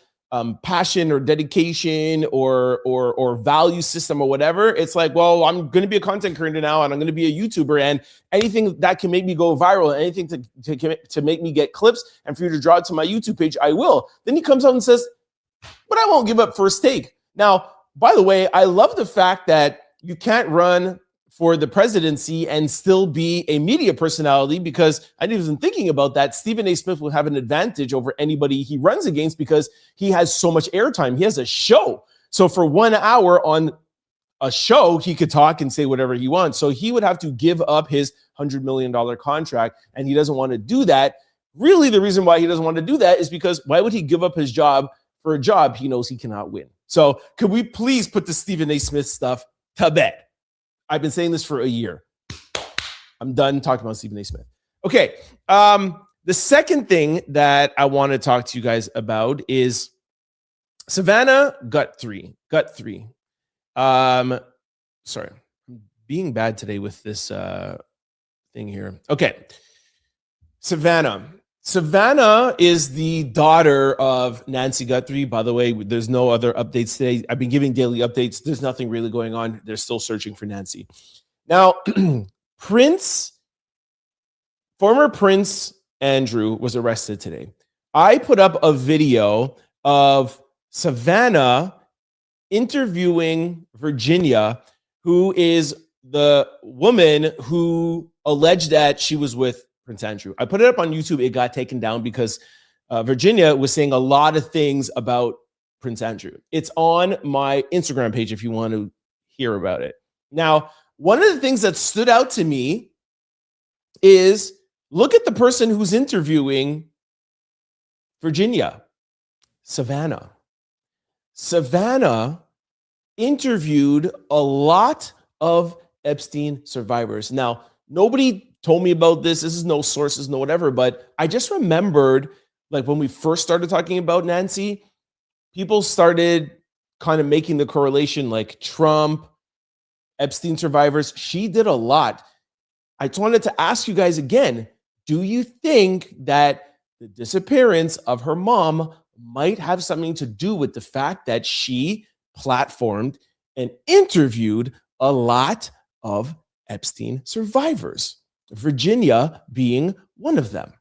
passion or dedication or value system or whatever. It's like, well, I'm going to be a content creator now, and I'm going to be a YouTuber, and anything that can make me go viral, anything to make me get clips, and for you to draw it to my YouTube page, I will. Then he comes out and says, but I won't give up first take. Now, by the way, I love the fact that you can't run for the presidency and still be a media personality, because I didn't even thinking about that. Stephan A Smith will have an advantage over anybody he runs against because he has so much airtime. He has a show. So for 1 hour on a show, he could talk and say whatever he wants. So he would have to give up his $100 million contract, and he doesn't want to do that. Really, the reason why he doesn't want to do that is because why would he give up his job for a job he knows he cannot win? So could we please put the Stephan A Smith stuff to bed? I've been saying this for a year. I'm done talking about Stephan A Smith. Okay. The second thing that I want to talk to you guys about is Savannah Guthrie. Sorry, I'm being bad today with this thing here. Okay. Savannah is the daughter of Nancy Guthrie. By the way, there's no other updates today. I've been giving daily updates. There's nothing really going on. They're still searching for Nancy. Now, former Prince Andrew was arrested today. I put up a video of Savannah interviewing Virginia, who is the woman who alleged that she was with Prince Andrew. I put it up on YouTube. It got taken down because Virginia was saying a lot of things about Prince Andrew. It's on my Instagram page if you want to hear about it. Now, one of the things that stood out to me is look at the person who's interviewing Virginia, Savannah. Savannah interviewed a lot of Epstein survivors. Now, nobody told me about this. This is no sources, no whatever, but I just remembered, like, when we first started talking about Nancy, people started kind of making the correlation, like Trump, Epstein survivors. She did a lot. I just wanted to ask you guys again, do you think that the disappearance of her mom might have something to do with the fact that she platformed and interviewed a lot of Epstein survivors? Virginia being one of them.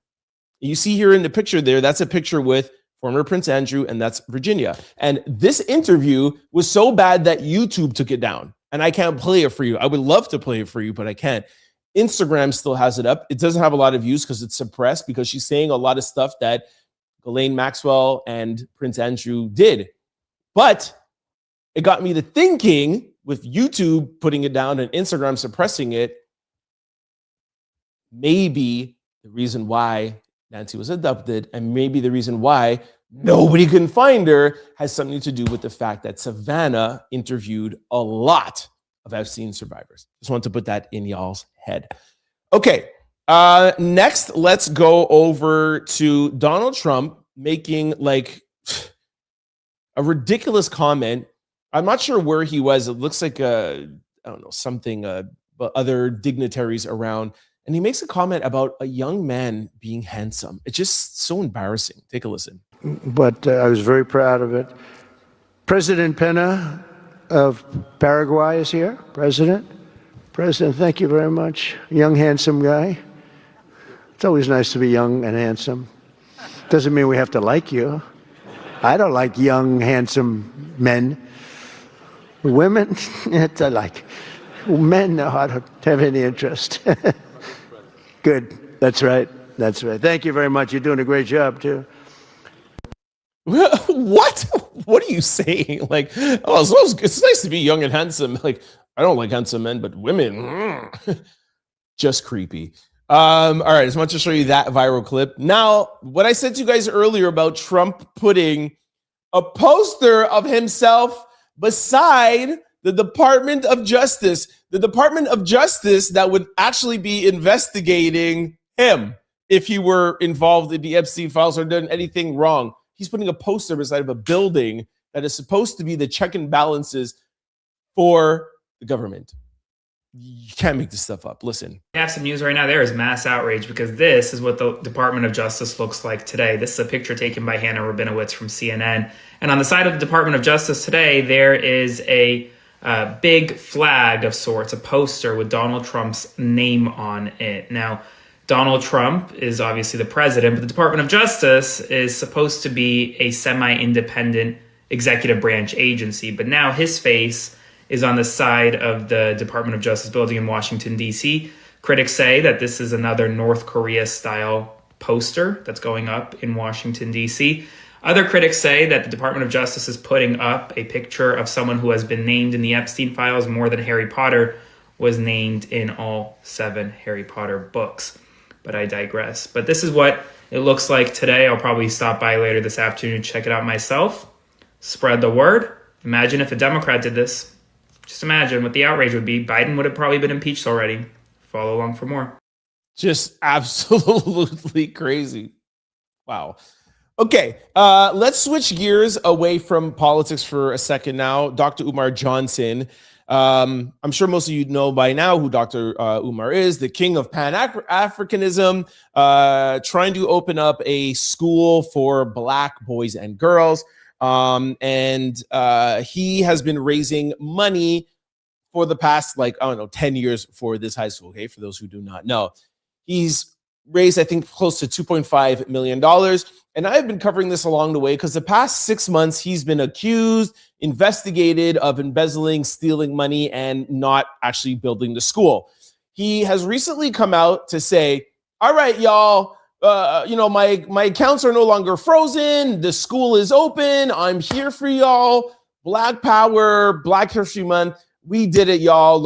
You see here in the picture there, that's a picture with former Prince Andrew, and that's Virginia. And this interview was so bad that YouTube took it down, and I can't play it for you. I would love to play it for you, but I can't. Instagram still has it up. It doesn't have a lot of views because it's suppressed, because she's saying a lot of stuff that Ghislaine Maxwell and Prince Andrew did. But it got me to thinking, with YouTube putting it down and Instagram suppressing it, maybe the reason why Nancy was abducted, and maybe the reason why nobody can find her, has something to do with the fact that Savannah interviewed a lot of Epstein survivors. Just want to put that in y'all's head. Okay, next, let's go over to Donald Trump making like a ridiculous comment. I'm not sure where he was. It looks like I don't know, something, but other dignitaries around. And he makes a comment about a young man being handsome. It's just so embarrassing. Take a listen. But I was very proud of it. President Pena of Paraguay is here. President, thank you very much. Young, handsome guy. It's always nice to be young and handsome. Doesn't mean we have to like you. I don't like young, handsome men. Women, I like. Men know how to have any interest. Good. That's right. That's right. Thank you very much. You're doing a great job, too. What? What are you saying? Like, oh, it's nice to be young and handsome. Like, I don't like handsome men, but women, just creepy. All right, I just want to show you that viral clip. Now, what I said to you guys earlier about Trump putting a poster of himself beside the Department of Justice, that would actually be investigating him if he were involved in the Epstein files or done anything wrong. He's putting a poster beside of a building that is supposed to be the check and balances for the government. You can't make this stuff up. Listen. We have some news right now. There is mass outrage because this is what the Department of Justice looks like today. This is a picture taken by Hannah Rabinowitz from CNN. And on the side of the Department of Justice today, there is a big flag of sorts, a poster with Donald Trump's name on it. Now, Donald Trump is obviously the president, but the Department of Justice is supposed to be a semi-independent executive branch agency. But now his face is on the side of the Department of Justice building in Washington, D.C. Critics say that this is another North Korea-style poster that's going up in Washington, D.C. Other critics say that the Department of Justice is putting up a picture of someone who has been named in the Epstein files more than Harry Potter was named in all 7 Harry Potter books. But I digress. But this is what it looks like today. I'll probably stop by later this afternoon to check it out myself. Spread the word. Imagine if a Democrat did this. Just imagine what the outrage would be. Biden would have probably been impeached already. Follow along for more. Just absolutely crazy. Wow. Okay, let's switch gears away from politics for a second now. Dr. Umar Johnson. I'm sure most of you know by now who Dr. Umar is, the king of Pan-Africanism, trying to open up a school for Black boys and girls. And he has been raising money for the past, 10 years for this high school. Okay, for those who do not know, he's raised, I think, close to $2.5 million. And I've been covering this along the way because the past 6 months, he's been accused, investigated of embezzling, stealing money, and not actually building the school. He has recently come out to say, all right, y'all, my accounts are no longer frozen. The school is open. I'm here for y'all. Black Power, Black History Month. We did it, y'all.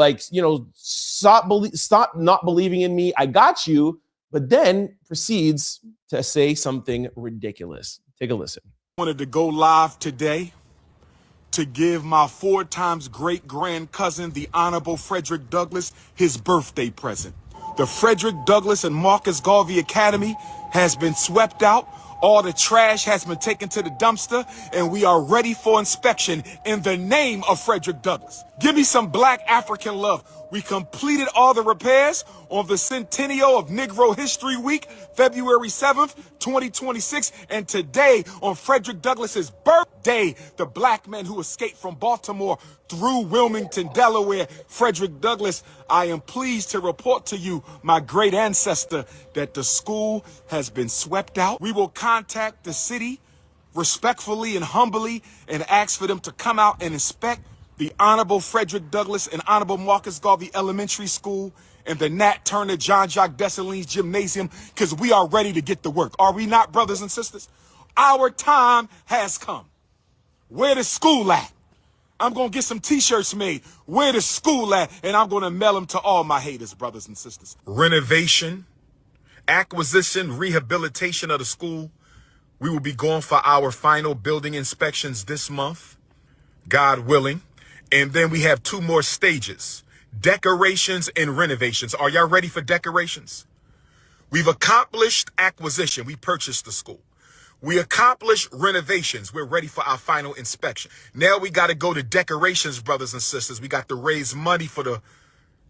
Stop not believing in me. I got you. But then proceeds to say something ridiculous. Take a listen. I wanted to go live today to give my 4 times great grand cousin, the Honorable Frederick Douglass, his birthday present. The Frederick Douglass and Marcus Garvey Academy has been swept out. All the trash has been taken to the dumpster, and we are ready for inspection in the name of Frederick Douglass. Give me some Black African love. We completed all the repairs on the centennial of Negro History Week, February 7th, 2026. And today, on Frederick Douglass's birthday, the Black man who escaped from Baltimore through Wilmington, Delaware, Frederick Douglass, I am pleased to report to you, my great ancestor, that the school has been swept out. We will contact the city respectfully and humbly and ask for them to come out and inspect the Honorable Frederick Douglass and Honorable Marcus Garvey Elementary School and the Nat Turner John Jacques Dessalines Gymnasium, because we are ready to get to work. Are we not, brothers and sisters? Our time has come. Where the school at? I'm going to get some t-shirts made. Where the school at? And I'm going to mail them to all my haters, brothers and sisters. Renovation, acquisition, rehabilitation of the school. We will be going for our final building inspections this month, God willing. And then we have 2 more stages, decorations and renovations. Are y'all ready for decorations? We've accomplished acquisition. We purchased the school. We accomplished renovations. We're ready for our final inspection. Now we got to go to decorations, brothers and sisters. We got to raise money for the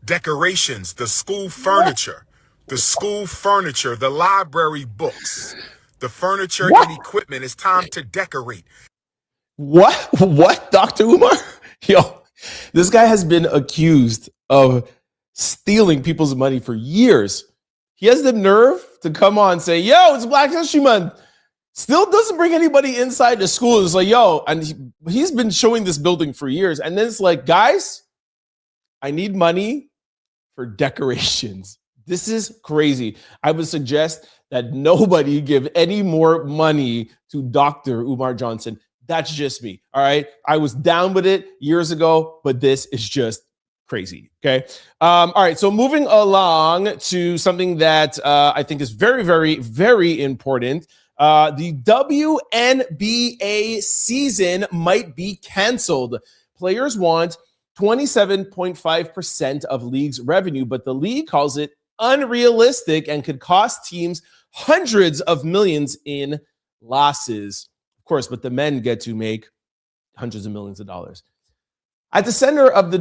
decorations, the school furniture, the library books, the furniture and equipment. It's time to decorate. What, Dr. Umar? Yo, this guy has been accused of stealing people's money for years. He has the nerve to come on and say, yo, it's Black History Month. Still doesn't bring anybody inside the school. It's like, yo, and he's been showing this building for years. And then it's like, guys, I need money for decorations. This is crazy. I would suggest that nobody give any more money to Dr. Umar Johnson. That's just me. All right. I was down with it years ago, but this is just crazy. Okay. All right. So moving along to something that I think is very, very, very important. The WNBA season might be canceled. Players want 27.5% of league's revenue, but the league calls it unrealistic and could cost teams hundreds of millions in losses. Of course, but the men get to make hundreds of millions of dollars. At the center of the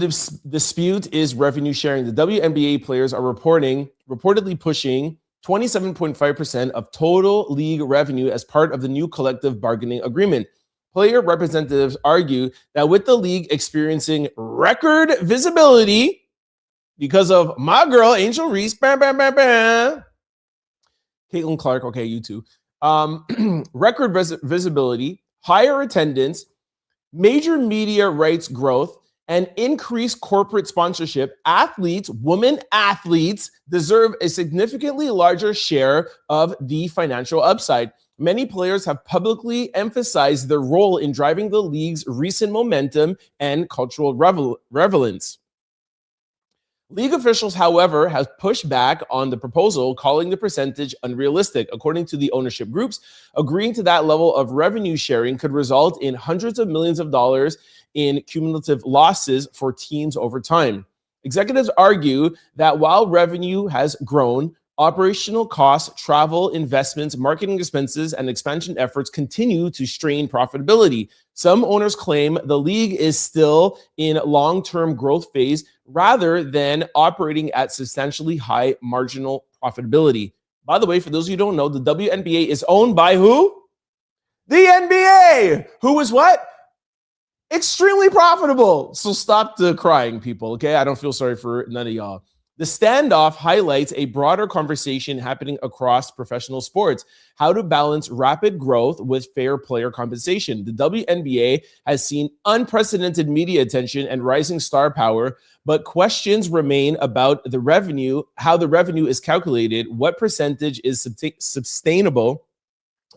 dispute is revenue sharing. The WNBA players are reportedly pushing 27.5% of total league revenue as part of the new collective bargaining agreement. Player representatives argue that with the league experiencing record visibility because of my girl, Angel Reese, Caitlin Clark, okay, you too, record visibility, higher attendance, major media rights growth, and increased corporate sponsorship, women athletes deserve a significantly larger share of the financial upside. Many players have publicly emphasized their role in driving the league's recent momentum and cultural relevance. League officials, however, have pushed back on the proposal, calling the percentage unrealistic. According to the ownership groups, agreeing to that level of revenue sharing could result in hundreds of millions of dollars in cumulative losses for teams over time. Executives argue that while revenue has grown, operational costs, travel, investments, marketing expenses, and expansion efforts continue to strain profitability. Some owners claim the league is still in long-term growth phase rather than operating at substantially high marginal profitability. By the way, for those of you who don't know, the WNBA is owned by who? The NBA, who is what? Extremely profitable. So stop the crying, people, okay? I don't feel sorry for none of y'all. The standoff highlights a broader conversation happening across professional sports, how to balance rapid growth with fair player compensation. The WNBA has seen unprecedented media attention and rising star power, but questions remain about the revenue, how the revenue is calculated, what percentage is sustainable,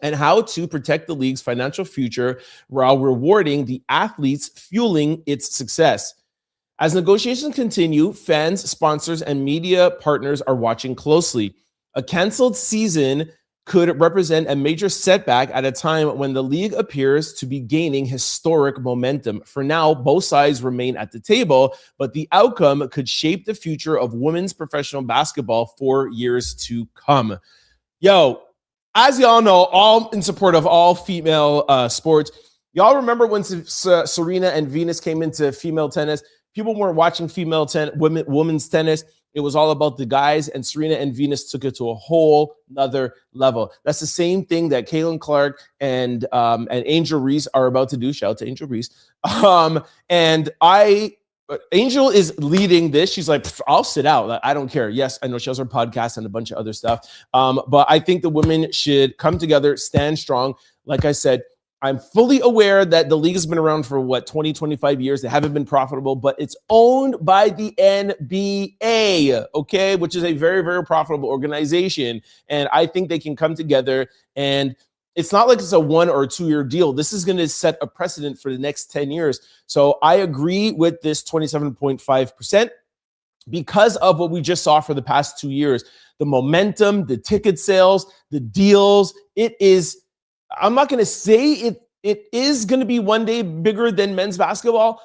and how to protect the league's financial future while rewarding the athletes fueling its success. As negotiations continue, fans, sponsors, and media partners are watching closely. A canceled season could represent a major setback at a time when the league appears to be gaining historic momentum. For now, both sides remain at the table, but the outcome could shape the future of women's professional basketball for years to come. Yo, as y'all know, all in support of all female sports. Y'all remember when Serena and Venus came into female tennis? People weren't watching women's tennis. It was all about the guys, and Serena and Venus took it to a whole nother level. That's the same thing that Caitlin Clark and Angel Reese are about to do. Shout out to Angel Reese. Angel is leading this. She's like, I'll sit out. I don't care. Yes, I know she has her podcast and a bunch of other stuff. But I think the women should come together, stand strong. Like I said, I'm fully aware that the league has been around for 20, 25 years. They haven't been profitable, but it's owned by the NBA, okay, which is a very, very profitable organization. And I think they can come together, and it's not like it's a 1 or 2 year deal. This is going to set a precedent for the next 10 years. So I agree with this 27.5% because of what we just saw for the past 2 years. The momentum, the ticket sales, the deals, it is, I'm not going to say it is going to be one day bigger than men's basketball,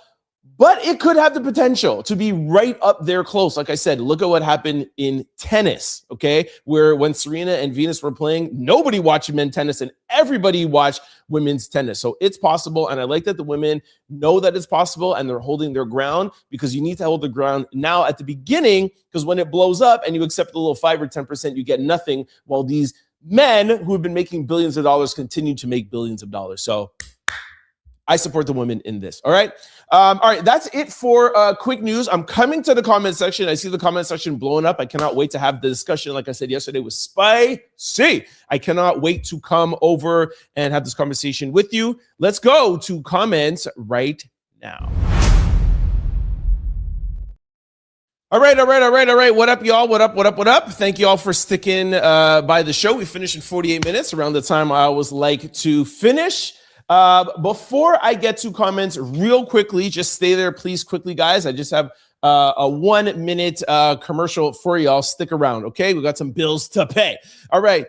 but it could have the potential to be right up there close. Like I said, look at what happened in tennis, okay? Where when Serena and Venus were playing, nobody watched men's tennis and everybody watched women's tennis. So it's possible, and I like that the women know that it's possible and they're holding their ground, because you need to hold the ground now at the beginning, because when it blows up and you accept a little 5 or 10%, you get nothing, while these men who have been making billions of dollars continue to make billions of dollars. So I support the women in this. All right. All right. That's it for quick news. I'm coming to the comment section. I see the comment section blowing up. I cannot wait to have the discussion. Like I said yesterday, was spicy. I cannot wait to come over and have this conversation with you. Let's go to comments right now. All right. What up, y'all? What up? Thank you all for sticking by the show. We finished in 48 minutes, around the time I always like to finish. Before I get to comments real quickly, just stay there, please, quickly, guys. I just have a 1 minute commercial for y'all. Stick around, okay? We got some bills to pay. All right.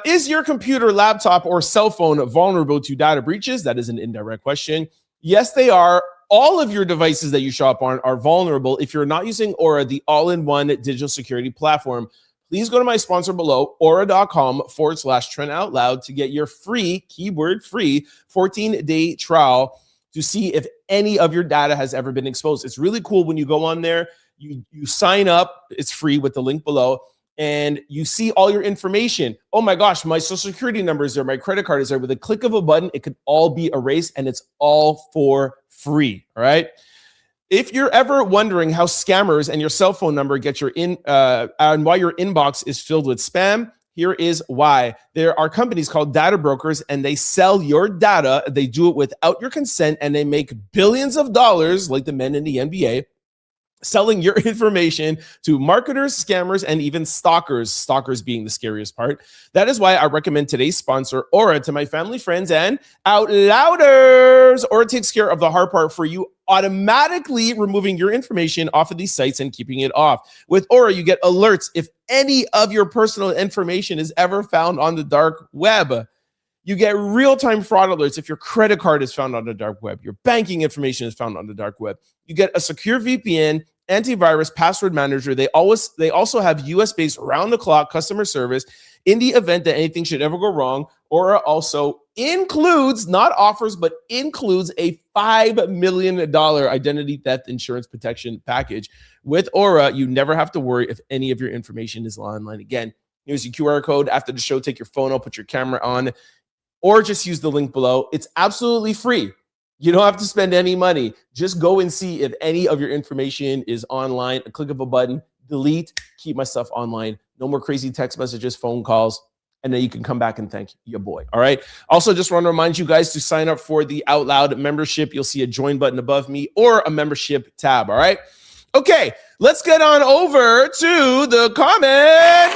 Is your computer, laptop, or cell phone vulnerable to data breaches? That is an indirect question. Yes, they are. All of your devices that you shop on are vulnerable if you're not using Aura, the all-in-one digital security platform. Please go to my sponsor below, aura.com/trendoutloud to get your free, keyword free, 14-day trial to see if any of your data has ever been exposed. It's really cool when you go on there, you sign up, it's free with the link below, and you see all your information. Oh my gosh, my social security number is there, my credit card is there. With a click of a button, it could all be erased, and it's all for free, all right? If you're ever wondering how scammers and your cell phone number get your and why your inbox is filled with spam, here is why. There are companies called data brokers, and they sell your data. They do it without your consent, and they make billions of dollars, like the men in the NBA, selling your information to marketers, scammers, and even stalkers, stalkers being the scariest part. That is why I recommend today's sponsor, Aura, to my family, friends, and out louders. Aura takes care of the hard part for you, automatically removing your information off of these sites and keeping it off. With Aura, you get alerts if any of your personal information is ever found on the dark web. You get real-time fraud alerts if your credit card is found on the dark web, your banking information is found on the dark web. You get a secure VPN, antivirus, password manager. They also have US-based round-the-clock customer service in the event that anything should ever go wrong. Aura also includes, not offers, but includes a $5 million identity theft insurance protection package. With Aura, you never have to worry if any of your information is online again. Here's your QR code. After the show, take your phone out, put your camera on, or just use the link below. It's absolutely free. You don't have to spend any money. Just go and see if any of your information is online. A click of a button, delete, keep my stuff online. No more crazy text messages, phone calls, and then you can come back and thank your boy. All right. Also, just want to remind you guys to sign up for the Out Loud membership. You'll see a join button above me or a membership tab. All right. Okay, let's get on over to the comment.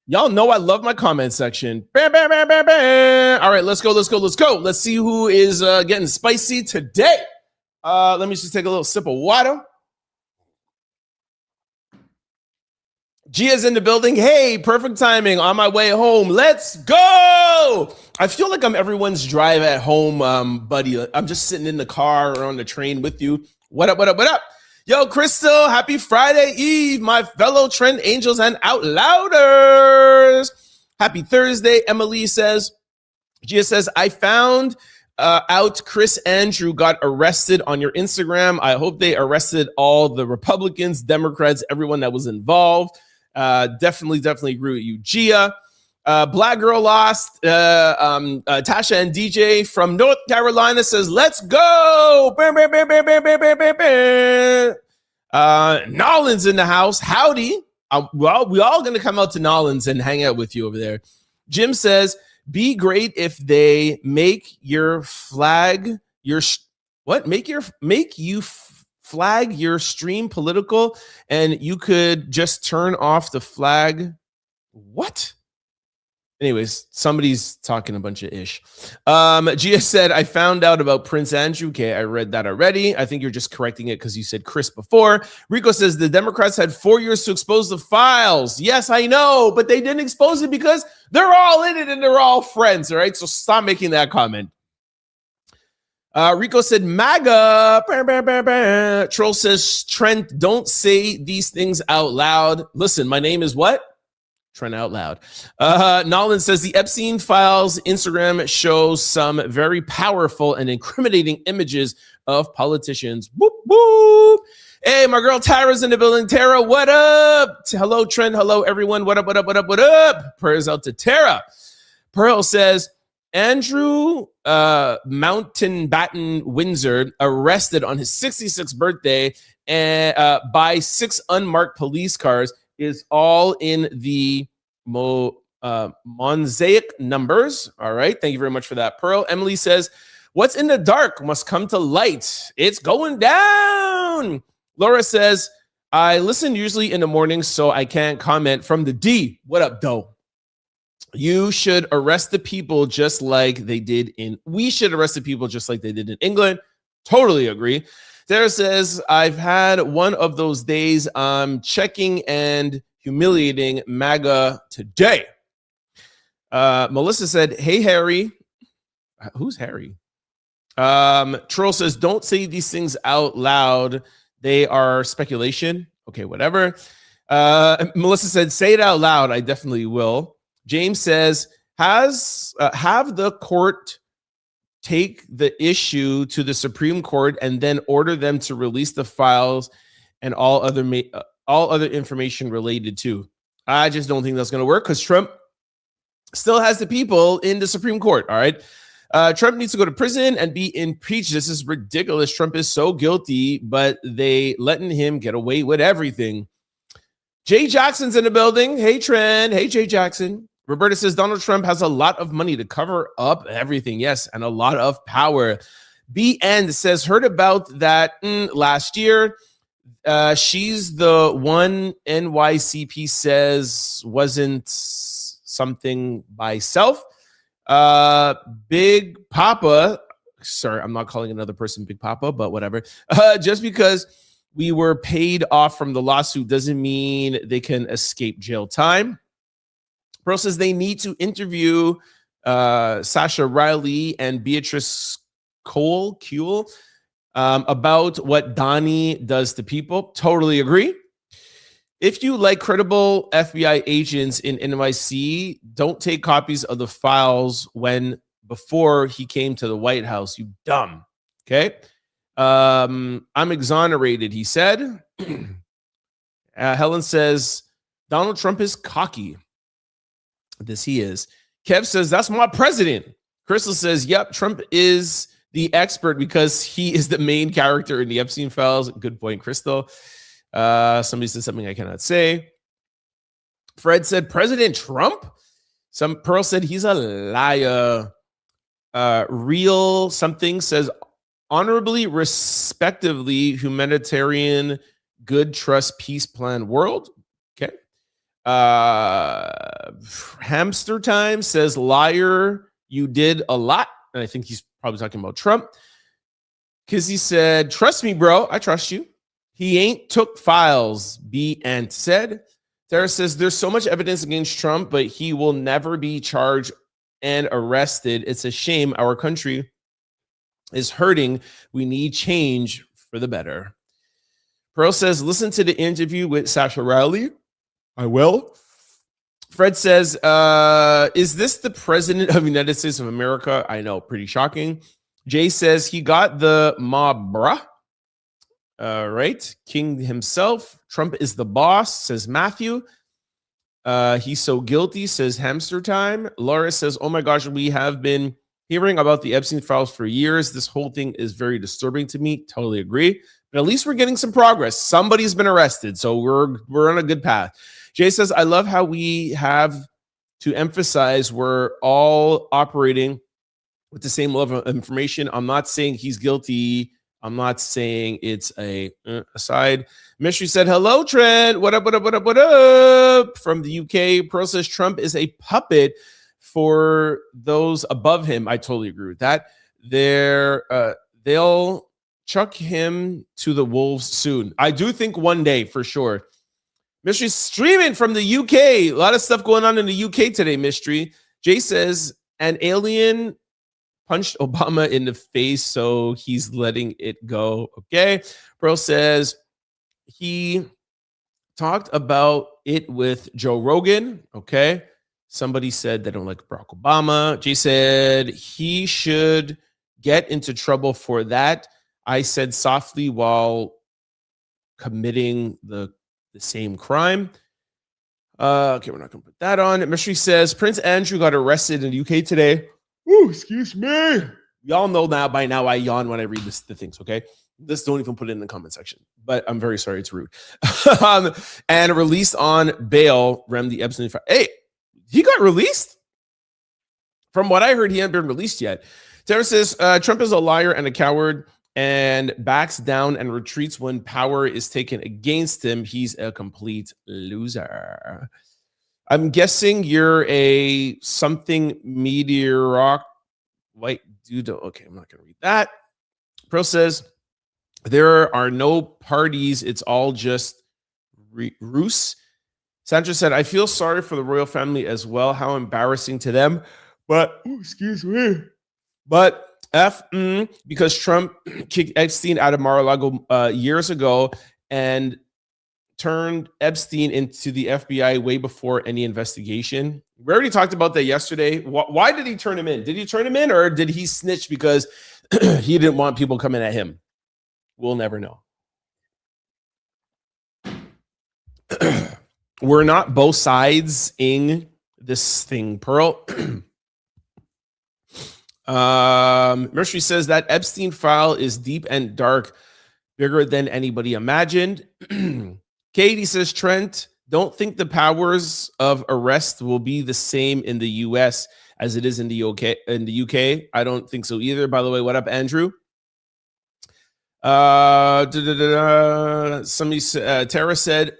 Y'all know I love my comment section. All right, let's go. Let's see who is getting spicy today. Let me just take a little sip of water. Gia's in the building. Hey, perfect timing. On my way home. Let's go. I feel like I'm everyone's drive at home buddy. I'm just sitting in the car or on the train with you. What up? Yo, Crystal, happy Friday Eve, my fellow Trend Angels and Out Louders. Happy Thursday, Emily says. Gia says, I found out Chris Andrew got arrested on your Instagram. I hope they arrested all the Republicans, Democrats, everyone that was involved. Definitely agree with you, Gia. Black Girl Lost, Tasha and DJ from North Carolina says, let's go. Nolan's in the house. Howdy. Well, we all going to come out to Nolan's and hang out with you over there. Jim says, be great if they make your flag flag your stream political and you could just turn off the flag. What? Anyways, somebody's talking a bunch of ish. Gia said, I found out about Prince Andrew. Okay, I read that already. I think you're just correcting it because you said Chris before. Rico says, the Democrats had 4 years to expose the files. Yes, I know, but they didn't expose it because they're all in it and they're all friends, all right? So stop making that comment. Rico said, MAGA. Troll says, Trent, don't say these things out loud. Listen, my name is what? Trent Out Loud. Nolan says the Epstein files Instagram shows some very powerful and incriminating images of politicians. Whoop, whoop. Hey, my girl Tara's in the building. Tara, what up? Hello, Trent. Hello, everyone. What up? Prayers out to Tara. Pearl says, Andrew Mountbatten Windsor arrested on his 66th birthday and by 6 unmarked police cars is all in the mosaic numbers. All right. Thank you very much for that, Pearl. Emily says, what's in the dark must come to light. It's going down. Laura says, I listen usually in the morning, so I can't comment. From the D. What up, Doe? You should arrest the people just like they did we should arrest the people just like they did in England. Totally agree. Sarah says, I've had one of those days. Checking and humiliating MAGA today. Melissa said, hey, Harry. Who's Harry? Troll says, don't say these things out loud. They are speculation. Okay, whatever. Melissa said, say it out loud. I definitely will. James says, have the court take the issue to the Supreme Court and then order them to release the files and all other information related to. I just don't think that's going to work because Trump still has the people in the Supreme Court. All right. Trump needs to go to prison and be impeached. This is ridiculous. Trump is so guilty, but they letting him get away with everything. Jay Jackson's in the building. Hey, Trent. Hey, Jay Jackson. Roberta says Donald Trump has a lot of money to cover up everything. Yes, and a lot of power. BN says, heard about that last year. She's the one NYCP says wasn't something by self. Big Papa, sorry, I'm not calling another person Big Papa, but whatever. Just because we were paid off from the lawsuit doesn't mean they can escape jail time. Pearl says they need to interview Sasha Riley and Beatrice Kuhl about what Donnie does to people. Totally agree. If you like credible FBI agents in NYC, don't take copies of the files before he came to the White House, you dumb. Okay. I'm exonerated, he said. Helen says, Donald Trump is cocky. This he is. Kev says, that's my president. Crystal says, yep, Trump is the expert because he is the main character in the Epstein files. Good point, Crystal. Somebody said something I cannot say. Fred said, President Trump? Pearl said, he's a liar. Real something says, honorably, respectively, humanitarian, good, trust, peace, plan, world. Okay. Hamster Time says, liar, you did a lot. And I think he's probably talking about Trump. Because he said, trust me, bro. I trust you. He ain't took files, B and said. Tara says, there's so much evidence against Trump, but he will never be charged and arrested. It's a shame. Our country is hurting. We need change for the better. Pearl says, listen to the interview with Sasha Riley. I will. Fred says, is this the president of the United States of America? I know, pretty shocking. Jay says, he got the mob, bruh. Right. King himself. Trump is the boss, says Matthew. He's so guilty, says Hamster Time. Laura says, oh my gosh, we have been hearing about the Epstein files for years. This whole thing is very disturbing to me. Totally agree. But at least we're getting some progress. Somebody's been arrested, so we're on a good path. Jay says, I love how we have to emphasize we're all operating with the same level of information. I'm not saying he's guilty. I'm not saying it's a aside. Mystery said, hello, Trent. What up, what up, what up, what up? From the UK. Pearl says, Trump is a puppet for those above him. I totally agree with that. They'll chuck him to the wolves soon. I do think one day for sure. Mystery streaming from the UK. A lot of stuff going on in the UK today, Mystery. Jay says, an alien punched Obama in the face, so he's letting it go. Okay. Pearl says he talked about it with Joe Rogan. Okay. Somebody said they don't like Barack Obama. Jay said he should get into trouble for that. I said softly while committing the same crime. Okay, we're not going to put that on. Mystery says Prince Andrew got arrested in the UK today. Ooh, excuse me. Y'all know now by now I yawn when I read the things, okay? Just don't even put it in the comment section. But I'm very sorry, it's rude. And released on bail, Rem the Epstein. Hey, he got released? From what I heard, he hadn't been released yet. Tara says Trump is a liar and a coward and backs down and retreats when power is taken against him. He's a complete loser. I'm guessing you're a something meteoric white dude. Okay, I'm not going to read that. Pearl says there are no parties. It's all just ruse. Sandra said, I feel sorry for the royal family as well. How embarrassing to them. But, excuse me. But because Trump kicked Epstein out of Mar-a-Lago years ago and turned Epstein into the FBI way before any investigation. We already talked about that yesterday. Why did he turn him in? Did he turn him in, or did he snitch because he didn't want people coming at him? We'll never know. We're not both sides in this thing, Pearl. Mercury says that Epstein file is deep and dark, bigger than anybody imagined. Katie says, Trent, don't think the powers of arrest will be the same in the US as it is in the UK. I don't think so either. By the way, what up, Andrew? Somebody, Tara said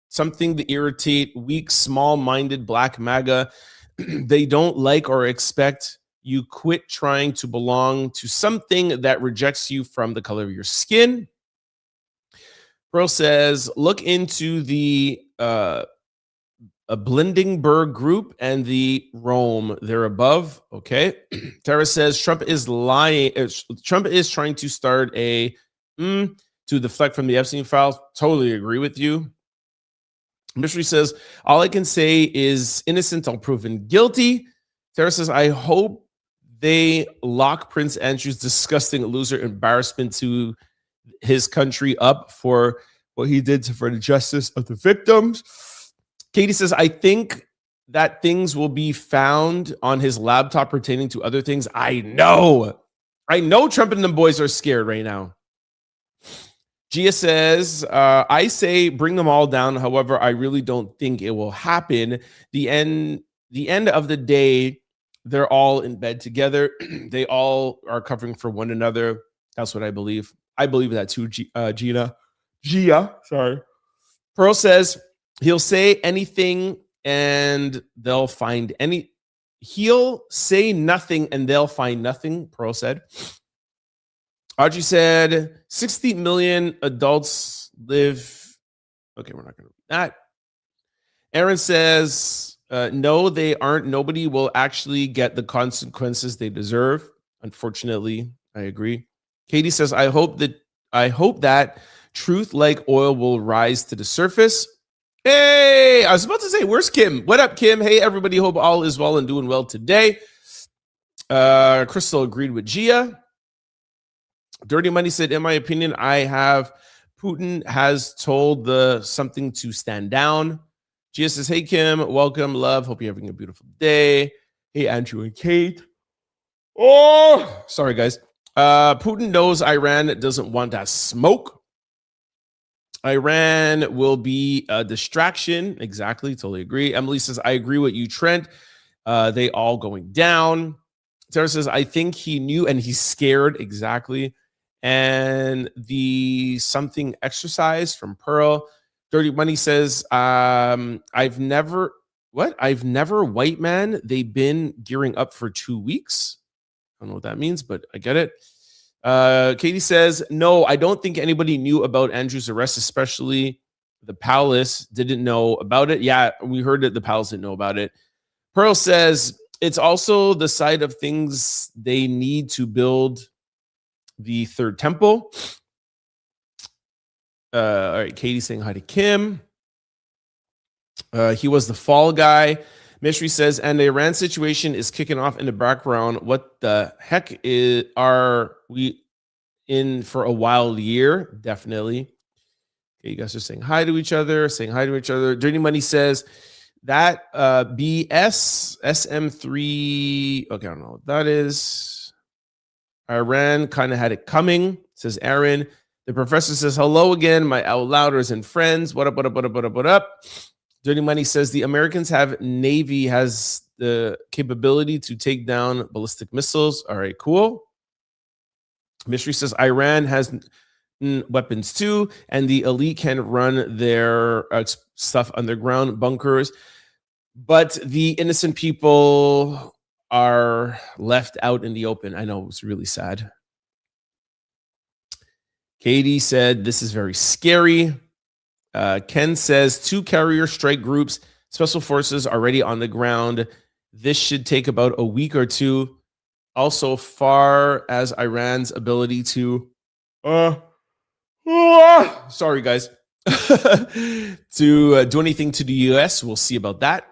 something to irritate weak, small-minded black MAGA. They don't like or expect you quit trying to belong to something that rejects you from the color of your skin. Pearl says, look into the Blindenberg group and the Rome there above. Okay. Tara says, Trump is lying. Trump is trying to start a to deflect from the Epstein files. Totally agree with you. Mystery says, all I can say is innocent until proven guilty. Tara says, I hope they lock Prince Andrew's disgusting loser embarrassment to his country up for what he did for the justice of the victims. Katie says, I think that things will be found on his laptop pertaining to other things. I know Trump and them boys are scared right now. Gia says, I say bring them all down. However, I really don't think it will happen. The end of the day, they're all in bed together. They all are covering for one another. That's what I believe. I believe that too, Gia, sorry. Pearl says, he'll say anything and they'll find any. He'll say nothing and they'll find nothing, Pearl said. Audrey said, 60 million adults live. Okay, we're not going to read that. Aaron says, no, they aren't. Nobody will actually get the consequences they deserve. Unfortunately, I agree. Katie says, I hope that truth like oil will rise to the surface. Hey, I was about to say, where's Kim? What up, Kim? Hey, everybody. Hope all is well and doing well today. Crystal agreed with Gia. Dirty Money said, in my opinion, Putin has told something to stand down. Gia says, hey, Kim, welcome, love. Hope you're having a beautiful day. Hey, Andrew and Kate. Oh, sorry, guys. Putin knows Iran doesn't want that smoke. Iran will be a distraction. Exactly. Totally agree. Emily says, I agree with you, Trent. They all going down. Sarah says, I think he knew and he's scared. Exactly. And the something exercise from Pearl. Dirty Money says, I've never white man. They've been gearing up for 2 weeks. I don't know what that means, but I get it. Katie says, no, I don't think anybody knew about Andrew's arrest, especially the palace didn't know about it. Yeah, we heard that the palace didn't know about it. Pearl says, it's also the side of things they need to build the third temple. All right, Katie saying hi to Kim. He was the fall guy. Mystery says, and the Iran situation is kicking off in the background. What the heck are we in for a wild year? Definitely. Okay, you guys are saying hi to each other, Dirty Money says that BS SM3. Okay, I don't know what that is. Iran kind of had it coming, says Aaron. The professor says, hello again, my outlouders and friends. What up? Dirty Money says the Americans Navy has the capability to take down ballistic missiles. All right, cool. Mystery says Iran has weapons too, and the elite can run their stuff underground bunkers. But the innocent people are left out in the open. I know, it was really sad. Katie said, this is very scary. Ken says 2 carrier strike groups, special forces already on the ground. This should take about a week or two. Also, far as Iran's ability to sorry guys, to do anything to the U.S. We'll see about that.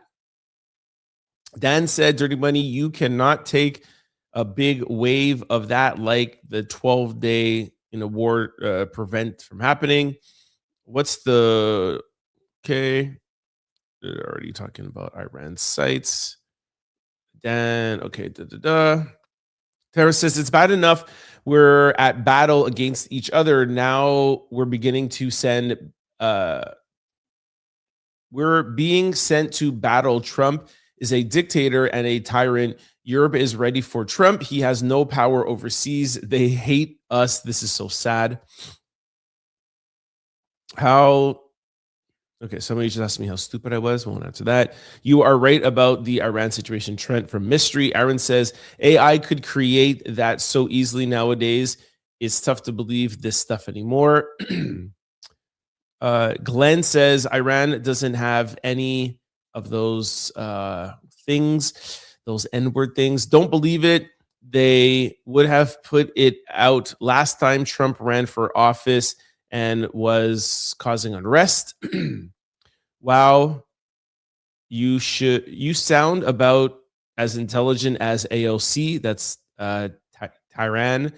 Dan said, Dirty Money, you cannot take a big wave of that like the 12-day war prevent from happening. What's the... Okay. They're already talking about Iran sites. Dan, okay, Tara says, it's bad enough we're at battle against each other. Now we're beginning to send... we're being sent to battle. Trump is a dictator and a tyrant. Europe is ready for Trump. He has no power overseas. They hate us. This is so sad. Okay, somebody just asked me how stupid I was. Won't answer that. You are right about the Iran situation. Trent from Mystery. Aaron says, AI could create that so easily nowadays. It's tough to believe this stuff anymore. Glenn says, Iran doesn't have any of those things, those N-word things. Don't believe it. They would have put it out last time Trump ran for office and was causing unrest. Wow. You sound about as intelligent as AOC. That's Tehran.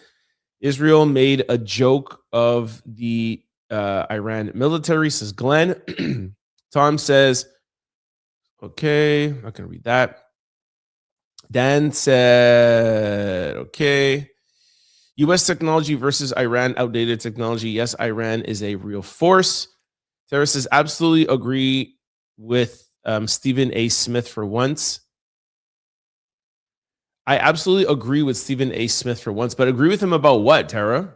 Israel made a joke of the Iran military, says Glenn. Tom says, okay, I'm not going to read that. Dan said, okay. U.S. technology versus Iran, outdated technology. Yes, Iran is a real force. Sarah says, absolutely agree with Stephan A. Smith for once. I absolutely agree with Stephan A. Smith for once, but agree with him about what, Tara?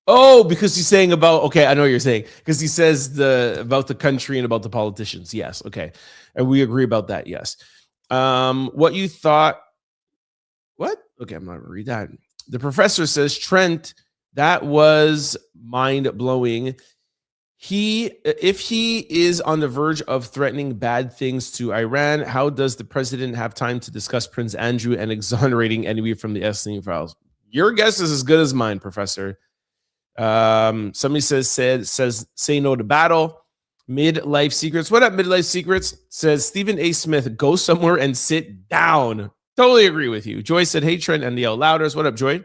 Oh, because he's saying about, okay, I know what you're saying. Because he says about the country and about the politicians. Yes, okay. And we agree about that, yes. What you thought, what? Okay, I'm not going to read that. The professor says, Trent, that was mind-blowing. If he is on the verge of threatening bad things to Iran, how does the president have time to discuss Prince Andrew and exonerating anybody from the Epstein files? Your guess is as good as mine, Professor. Somebody says say no to battle. Midlife Secrets. What up, Midlife Secrets? Says Stephan A. Smith, go somewhere and sit down. Totally agree with you. Joy said, hey, Trent and the Out Louders. What up, Joy?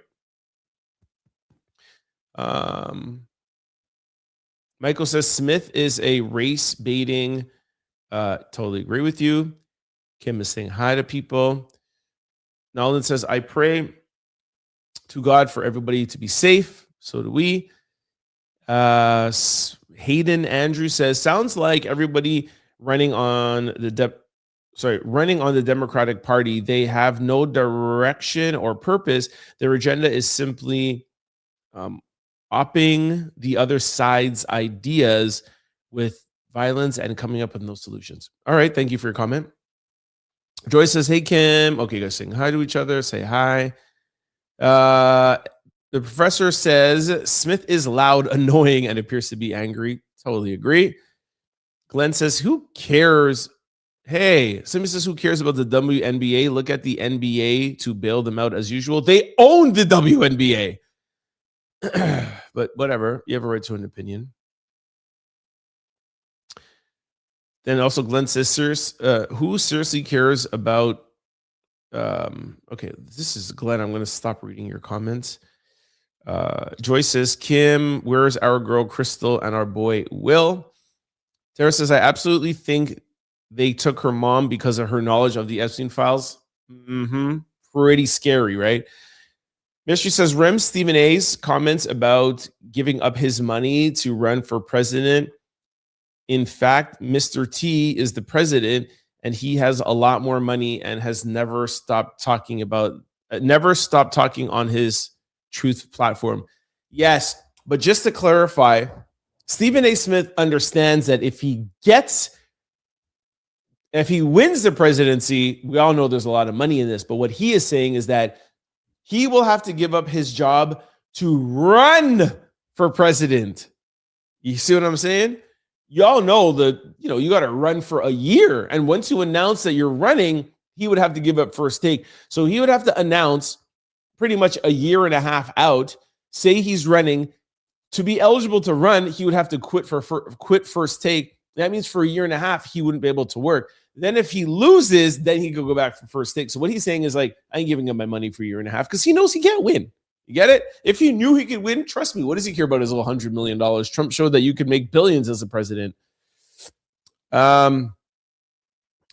Michael says Smith is a race baiting. Totally agree with you. Kim is saying hi to people. Nolan says, I pray to God for everybody to be safe. So do we. Hayden Andrew says, sounds like everybody running on the Democratic Party, they have no direction or purpose. Their agenda is simply opping the other side's ideas with violence and coming up with no solutions. All right, thank you for your comment. Joyce says, hey, Kim. Okay, guys, saying hi to each other. Say hi. The professor says, Smith is loud, annoying, and appears to be angry. Totally agree. Glenn says, who cares? Hey, somebody says, who cares about the WNBA? Look at the NBA to bail them out as usual. They own the WNBA. But whatever. You have a right to an opinion. Then also Glenn says, who seriously cares about... okay, this is Glenn. I'm going to stop reading your comments. Joyce says, Kim, where's our girl Crystal and our boy Will? Tara says, I absolutely think they took her mom because of her knowledge of the Epstein files. Pretty scary, right? Mystery says, Rem Stephen A's comments about giving up his money to run for president. In fact, Mr. T is the president and he has a lot more money and has never stopped talking on his Truth platform. Yes, but just to clarify, Stephan A. Smith understands that if he wins the presidency, we all know there's a lot of money in this, but what he is saying is that he will have to give up his job to run for president. You see what I'm saying? Y'all know that, you got to run for a year. And once you announce that you're running, he would have to give up first take. So he would have to announce pretty much a year and a half out, say he's running, to be eligible to run, he would have to quit First Take. That means for a year and a half, he wouldn't be able to work. Then if he loses, then he could go back for First Take. So what he's saying is like, I ain't giving him my money for a year and a half because he knows he can't win. You get it? If he knew he could win, trust me, what does he care about his little $100 million? Trump showed that you could make billions as a president. At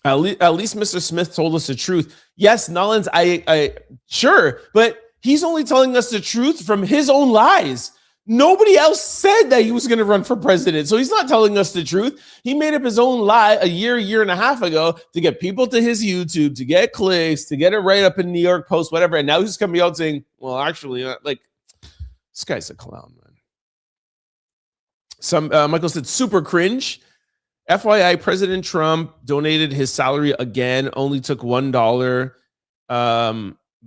least Mr. Smith told us the truth. Yes, Nolans, I sure, but he's only telling us the truth from his own lies. Nobody else said that he was going to run for president. So he's not telling us the truth. He made up his own lie a year and a half ago to get people to his YouTube, to get clicks, to get it right up in New York Post, whatever. And now he's coming out saying, well, actually, like, this guy's a clown, man. Michael said, super cringe. FYI, President Trump donated his salary again, only took $1.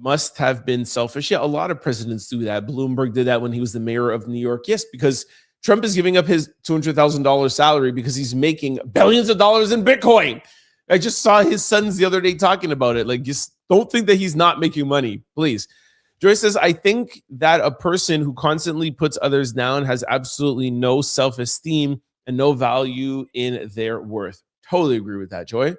Must have been selfish. Yeah, a lot of presidents do that. Bloomberg did that when he was the mayor of New York. Yes, because Trump is giving up his $200,000 salary because he's making billions of dollars in Bitcoin. I just saw his sons the other day talking about it. Like, just don't think that he's not making money, please. Joyce says, I think that a person who constantly puts others down has absolutely no self-esteem and no value in their worth. Totally agree with that, Joy.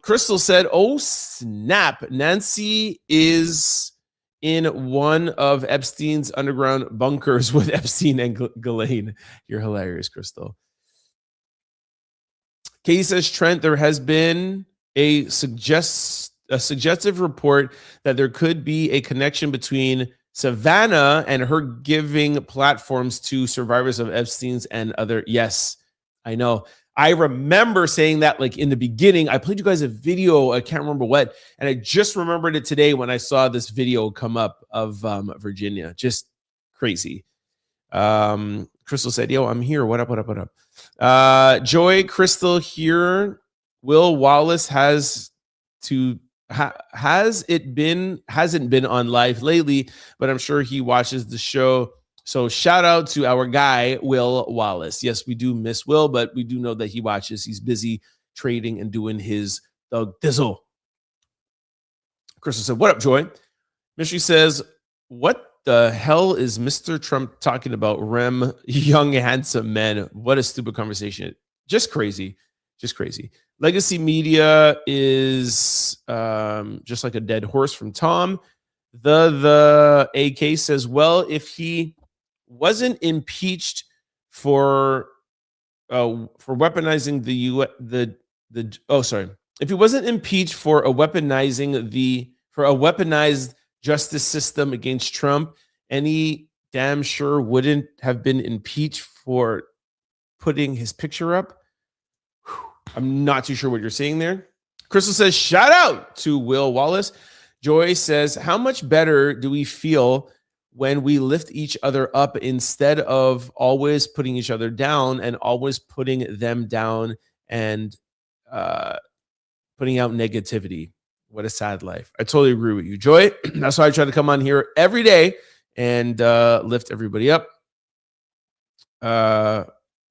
Crystal said, oh, snap. Nancy is in one of Epstein's underground bunkers with Epstein and Ghislaine. You're hilarious, Crystal. Katie says, Trent, there has been a suggestive report that there could be a connection between Savannah and her giving platforms to survivors of Epstein's and other. Yes, I know. I remember saying that like in the beginning. I played you guys a video. I can't remember what. And I just remembered it today when I saw this video come up of Virginia. Just crazy. Crystal said, yo, I'm here. What up? Joy, Crystal here. Will Wallace hasn't been on live lately, but I'm sure he watches the show. So shout out to our guy, Will Wallace. Yes, we do miss Will, but we do know that he watches. He's busy trading and doing his thug dizzle. Crystal said, what up, Joy? Mystery says, what the hell is Mr. Trump talking about? Rem, young, handsome men. What a stupid conversation. Just crazy. Legacy Media is just like a dead horse from Tom. The AK says, well, if he wasn't impeached for weaponizing if he wasn't impeached for a weaponized justice system against Trump, any damn sure wouldn't have been impeached for putting his picture up. I'm not too sure what you're saying there. Crystal says, shout out to Will Wallace. Joy says, how much better do we feel when we lift each other up instead of always putting each other down and always putting them down and putting out negativity? What a sad life. I totally agree with you, Joy. That's why I try to come on here every day and lift everybody up.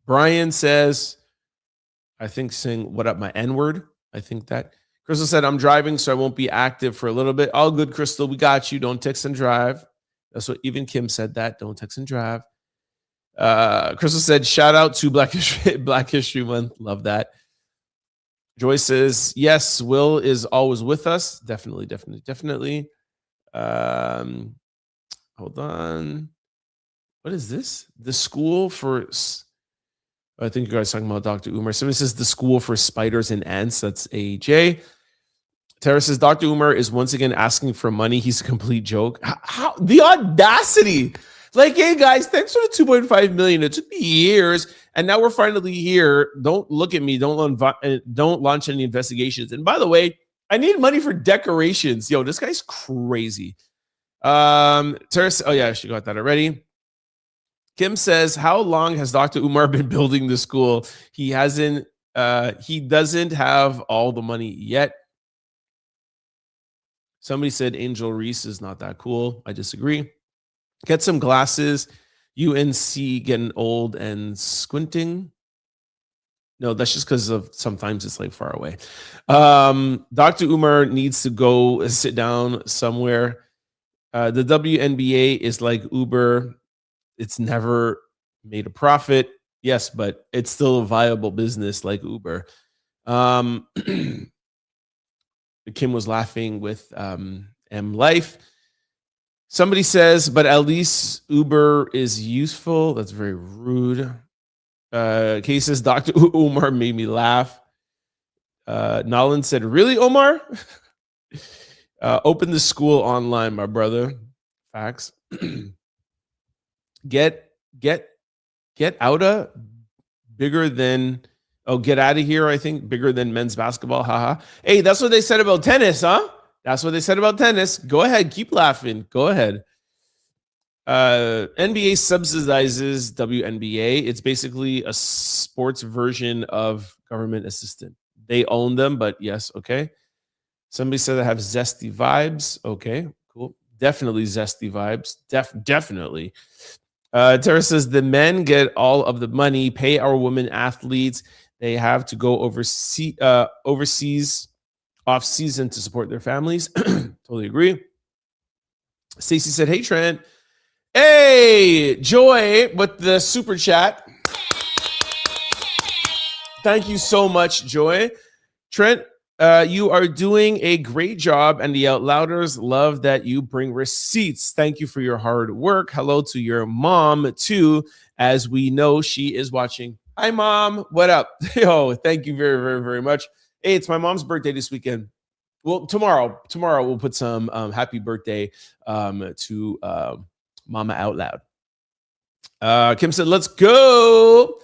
Brian says, I think saying what up my N-word. I think that. Crystal said, I'm driving, so I won't be active for a little bit. All good, Crystal. We got you. Don't text and drive. That's what even Kim said that. Don't text and drive. Crystal said, shout out to Black History Month. Love that. Joy says, yes, Will is always with us. Definitely. Hold on. What is this? The school for... I think you guys are talking about Dr. Umar. Somebody says the school for spiders and ants. That's AJ. Tara says Dr. Umar is once again asking for money. He's a complete joke. How the audacity? Like, hey guys, thanks for the 2.5 million. It took me years, and now we're finally here. Don't look at me. Don't launch any investigations. And by the way, I need money for decorations. Yo, this guy's crazy. Tara, oh yeah, she got that already. Kim says, how long has Dr. Umar been building the school? He doesn't have all the money yet. Somebody said Angel Reese is not that cool. I disagree. Get some glasses. UNC getting old and squinting. No, that's just because of sometimes it's like far away. Dr. Umar needs to go sit down somewhere. The WNBA is like Uber. It's never made a profit. Yes, but it's still a viable business like Uber. Kim was laughing with M Life. Somebody says, but at least Uber is useful. That's very rude. Kay says, Dr. Umar made me laugh. Nolan said, really, Omar? Open the school online, my brother. Facts. Get out of bigger than get out of here, I think. Bigger than men's basketball. Haha. Hey, that's what they said about tennis, huh? That's what they said about tennis. Go ahead, keep laughing. Go ahead. NBA subsidizes WNBA. It's basically a sports version of government assistant. They own them, but yes, okay. Somebody said I have zesty vibes. Okay, cool. Definitely zesty vibes. Definitely. Tara says the men get all of the money, pay our women athletes. They have to go overseas off season to support their families. Totally agree. Stacey said, hey, Trent. Hey, Joy with the super chat. Thank you so much, Joy. Trent, you are doing a great job, and the Outlouders love that you bring receipts. Thank you for your hard work. Hello to your mom, too, as we know she is watching. Hi, Mom. What up? Yo, thank you very, very, very much. Hey, it's my mom's birthday this weekend. Well, tomorrow we'll put some happy birthday to Mama Out Loud. Kim said, let's go.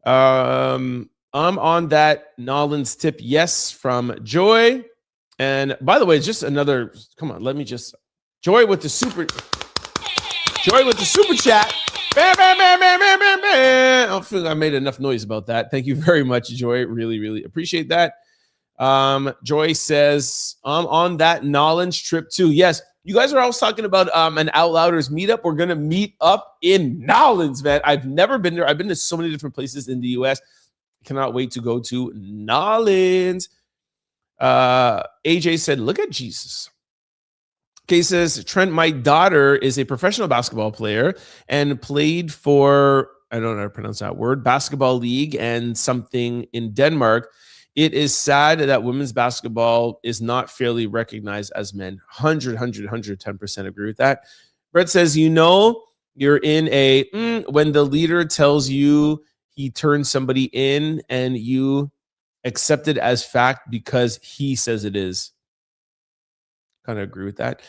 I'm on that Nolan's tip. Yes, from Joy. And by the way, just another, come on, let me just, Joy with the super chat. Bam, bam, bam, bam, bam, bam, bam. I don't feel I made enough noise about that. Thank you very much, Joy. Really, really appreciate that. Joy says, I'm on that Nolan's trip too. Yes, you guys are always talking about an Outlouders meetup. We're going to meet up in Nolan's, man. I've never been there. I've been to so many different places in the U.S. Cannot wait to go to Nolan's. AJ said, look at Jesus. Kay says, Trent, my daughter is a professional basketball player and played for, I don't know how to pronounce that word, basketball league and something in Denmark. It is sad that women's basketball is not fairly recognized as men. 110% agree with that. Brett says, you're in a, when the leader tells you he turned somebody in and you accept it as fact because he says it is. Kind of agree with that.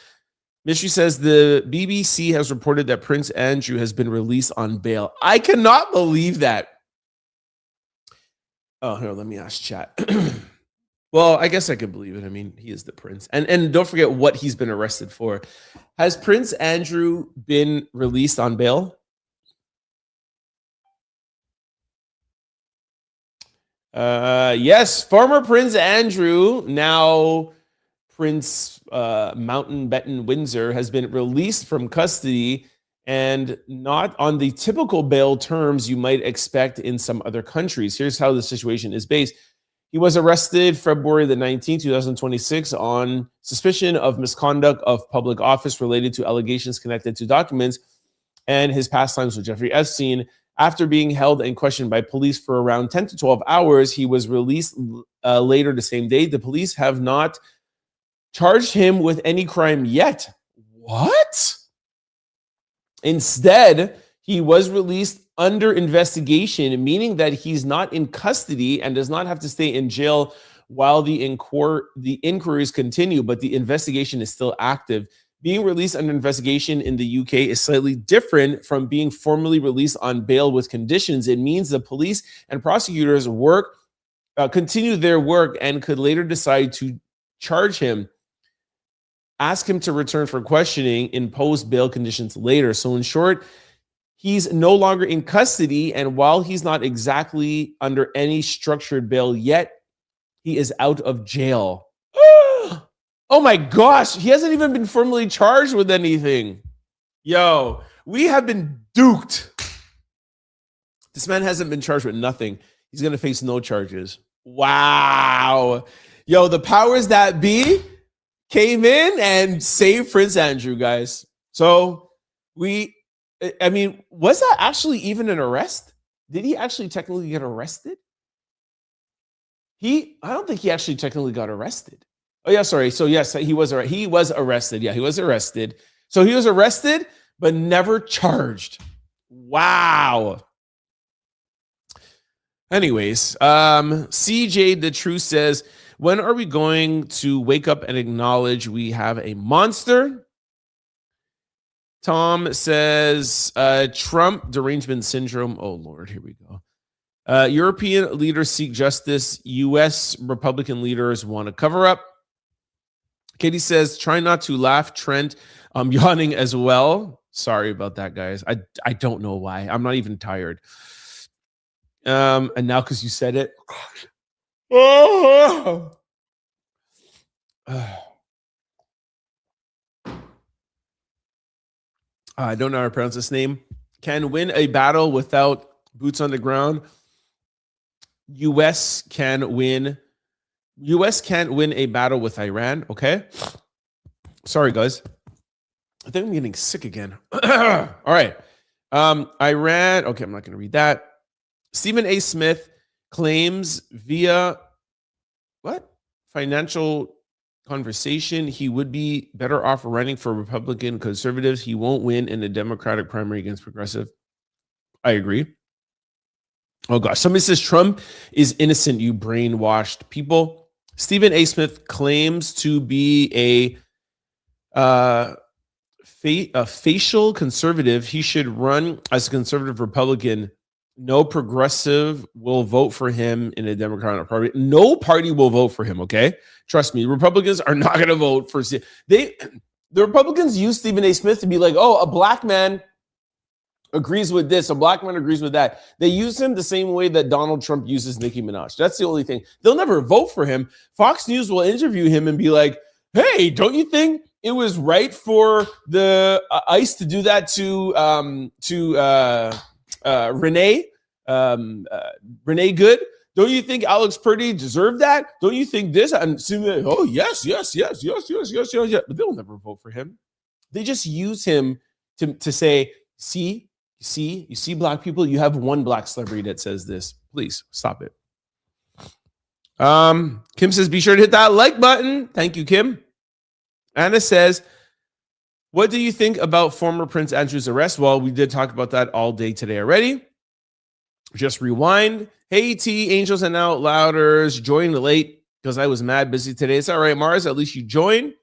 Mystery says the BBC has reported that Prince Andrew has been released on bail. I cannot believe that. Oh, here, let me ask chat. Well, I guess I could believe it. I mean, he is the prince. And don't forget what he's been arrested for. Has Prince Andrew been released on bail? Yes, former Prince Andrew, now Prince Mountbatten Windsor, has been released from custody and not on the typical bail terms you might expect in some other countries. Here's how the situation is based. He was arrested February the 19th, 2026 on suspicion of misconduct of public office related to allegations connected to documents and his pastimes with Jeffrey Epstein. After being held and questioned by police for around 10 to 12 hours, he was released later the same day. The police have not charged him with any crime yet. What? Instead, he was released under investigation, meaning that he's not in custody and does not have to stay in jail while the inquiries continue, but the investigation is still active. Being released under investigation in the UK is slightly different from being formally released on bail with conditions. It means the police and prosecutors continue their work and could later decide to charge him, ask him to return for questioning, impose bail conditions later. So in short, he's no longer in custody, and while he's not exactly under any structured bail yet, he is out of jail. Oh my gosh, he hasn't even been formally charged with anything. Yo, we have been duped. This man hasn't been charged with nothing. He's going to face no charges. Wow. Yo, the powers that be came in and saved Prince Andrew, guys. So we I mean, was that actually even an arrest? Did he actually technically get arrested? I don't think he actually technically got arrested. Oh yeah, sorry. So yes, he was arrested. Yeah, he was arrested. So he was arrested, but never charged. Wow. Anyways, CJ the Truth says, when are we going to wake up and acknowledge we have a monster? Tom says, Trump derangement syndrome. Oh, Lord, here we go. European leaders seek justice. U.S. Republican leaders want to cover up. Katie says, try not to laugh, Trent. I'm yawning as well. Sorry about that, guys. I don't know why. I'm not even tired. And now because you said it. Oh. I don't know how to pronounce this name. Can win a battle without boots on the ground. U.S. can't win a battle with Iran. Okay. Sorry, guys. I think I'm getting sick again. All right. Iran. Okay, I'm not going to read that. Stephan A Smith claims via financial conversation he would be better off running for Republican conservatives. He won't win in the Democratic primary against progressive. I agree. Oh gosh, somebody says Trump is innocent, you brainwashed people. Stephan A Smith claims to be a facial conservative. He should run as a conservative Republican. No progressive will vote for him in a Democratic party. No party will vote for him, okay? Trust me, Republicans are not going to vote for... The Republicans use Stephan A. Smith to be like, oh, a black man agrees with this, a black man agrees with that. They use him the same way that Donald Trump uses Nicki Minaj. That's the only thing. They'll never vote for him. Fox News will interview him and be like, hey, don't you think it was right for the ICE to do that to Renee Good? Don't you think Alex Purdy deserved that? Don't you think this? And oh yes. But they'll never vote for him. They just use him to say, you see black people. You have one black celebrity that says this. Please stop it. Kim says, be sure to hit that like button. Thank you, Kim. Anna says, what do you think about former Prince Andrew's arrest? Well, we did talk about that all day today already. Just rewind. Hey, T, Angels and Out Louders. Joined late because I was mad busy today. It's all right, Mars. At least you joined.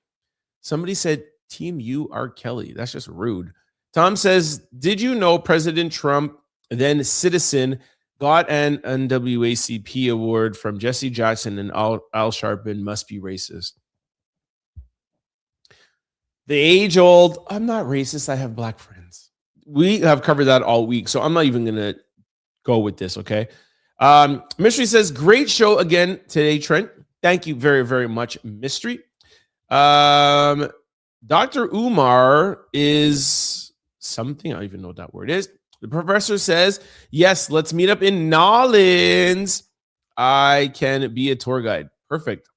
Somebody said, Team U R. Kelly. That's just rude. Tom says, did you know President Trump, then citizen, got an NAACP award from Jesse Jackson and Al Sharpton? Must be racist. The age-old, I'm not racist. I have black friends. We have covered that all week, so I'm not even going to go with this, okay? Mystery says, great show again today, Trent. Thank you very, very much, Mystery. Dr. Umar is something. I don't even know what that word is. The professor says, yes, let's meet up in Nolens. I can be a tour guide. Perfect.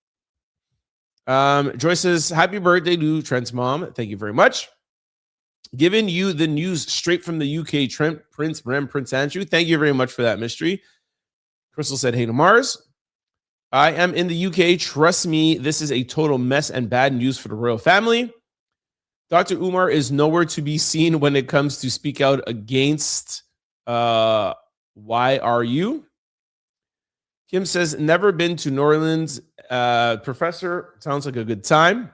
Joyce says, happy birthday to Trent's mom. Thank you very much. Giving you the news straight from the UK, Trent, Prince Andrew. Thank you very much for that, Mystery. Crystal said, hey to Mars. I am in the UK. Trust me, this is a total mess and bad news for the royal family. Dr. Umar is nowhere to be seen when it comes to speak out against why are you? Kim says, never been to New Orleans. Professor, sounds like a good time.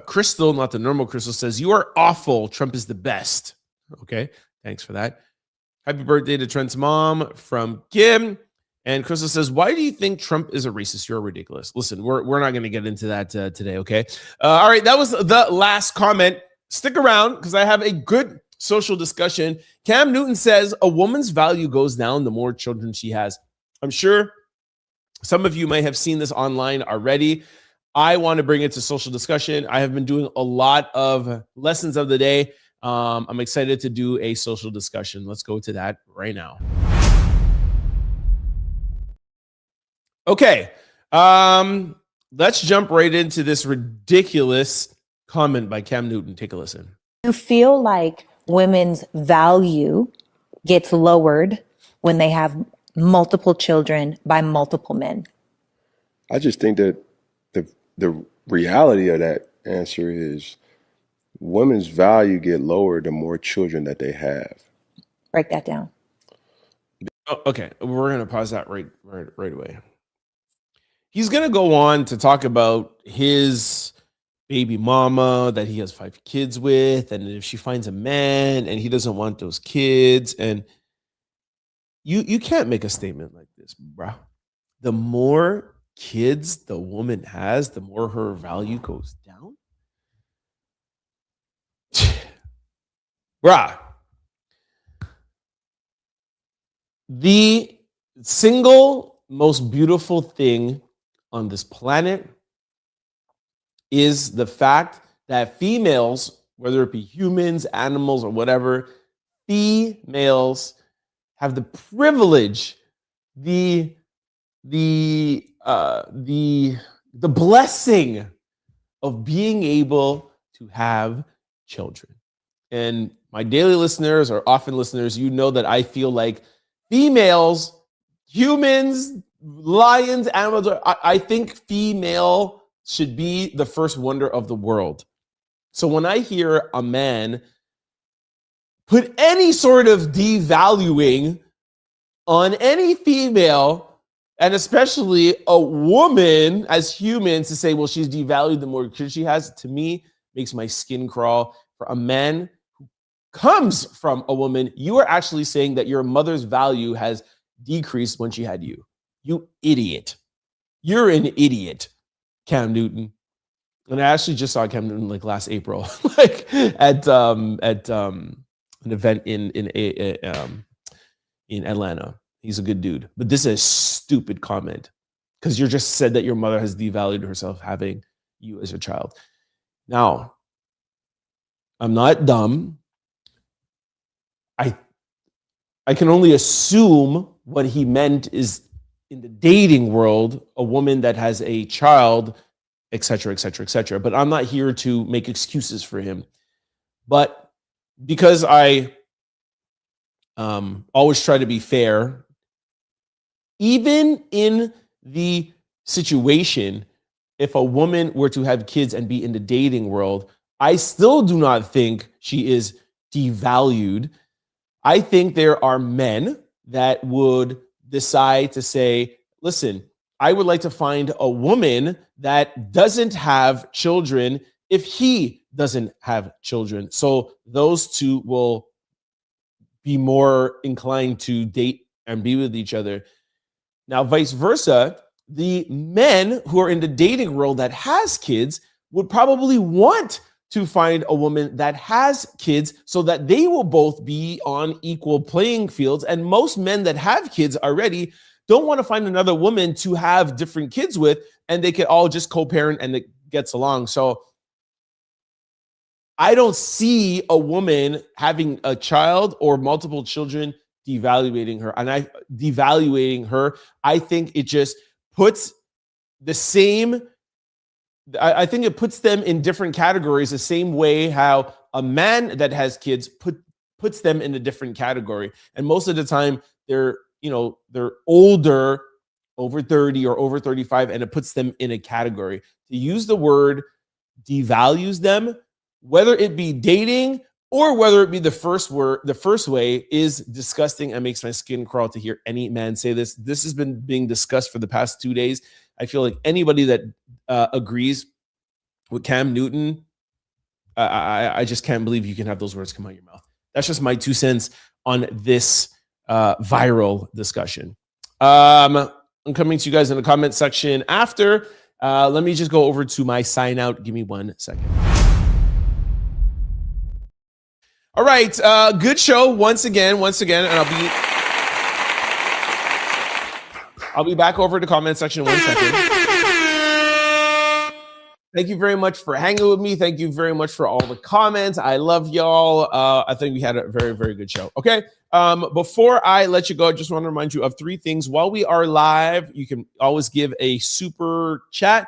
Crystal, not the normal Crystal, says, you are awful. Trump is the best. Okay, thanks for that. Happy birthday to Trent's mom from Kim. And Crystal says, why do you think Trump is a racist? You're ridiculous. Listen, we're not going to get into that today, okay? All right, that was the last comment. Stick around because I have a good social discussion. Cam Newton says a woman's value goes down the more children she has. I'm sure some of you might have seen this online already. I want to bring it to social discussion. I have been doing a lot of lessons of the day. I'm excited to do a social discussion. Let's go to that right now. Okay, let's jump right into this ridiculous comment by Cam Newton. Take a listen. You feel like women's value gets lowered when they have multiple children by multiple men? I just think that the reality of that answer is women's value get lower the more children that they have. Break that down. Oh, okay, we're gonna pause that right away. He's gonna go on to talk about his baby mama that he has 5 kids with, and if she finds a man and he doesn't want those kids, and you can't make a statement like this, bro. The more kids the woman has, the more her value goes down. Bruh. The single most beautiful thing on this planet is the fact that females, whether it be humans, animals, or whatever, females have the privilege, the blessing of being able to have children. And my daily listeners or often listeners, you know that I feel like females, humans, lions, animals, I think female should be the first wonder of the world. So when I hear a man put any sort of devaluing on any female, and especially a woman as humans, to say, well, she's devalued the more kids she has, to me, makes my skin crawl. For a man who comes from a woman, you are actually saying that your mother's value has decreased when she had you. You idiot. You're an idiot, Cam Newton. And I actually just saw Cam Newton like last April, like at an event in Atlanta. He's a good dude. But this is a stupid comment because you just said that your mother has devalued herself having you as a child. Now, I'm not dumb. I can only assume what he meant is in the dating world, a woman that has a child, et cetera, et cetera, et cetera. But I'm not here to make excuses for him. But because I always try to be fair, even in the situation, if a woman were to have kids and be in the dating world, I still do not think she is devalued. I think there are men that would decide to say, listen, I would like to find a woman that doesn't have children if he doesn't have children. So those two will be more inclined to date and be with each other. Now, vice versa, the men who are in the dating world that has kids would probably want to find a woman that has kids so that they will both be on equal playing fields. And most men that have kids already don't want to find another woman to have different kids with, and they can all just co-parent and it gets along. So I don't see a woman having a child or multiple children devaluating her. And I think it just puts the same, I think it puts them in different categories, the same way how a man that has kids puts them in a different category. And most of the time they're older, over 30 or over 35, and it puts them in a category. To use the word devalues them, whether it be dating or whether it be the first way, is disgusting and makes my skin crawl to hear any man say this. This has been being discussed for the past 2 days. I feel like anybody that agrees with Cam Newton, I just can't believe you can have those words come out of your mouth. That's just my 2 cents on this viral discussion. I'm coming to you guys in the comment section after. Let me just go over to my sign out. Give me 1 second. All right, good show once again, and I'll be back over to the comment section in 1 second. Thank you very much for hanging with me. Thank you very much for all the comments. I love y'all. I think we had a very, very good show. Okay, Before I let you go, I just want to remind you of three things. While we are live, you can always give a super chat.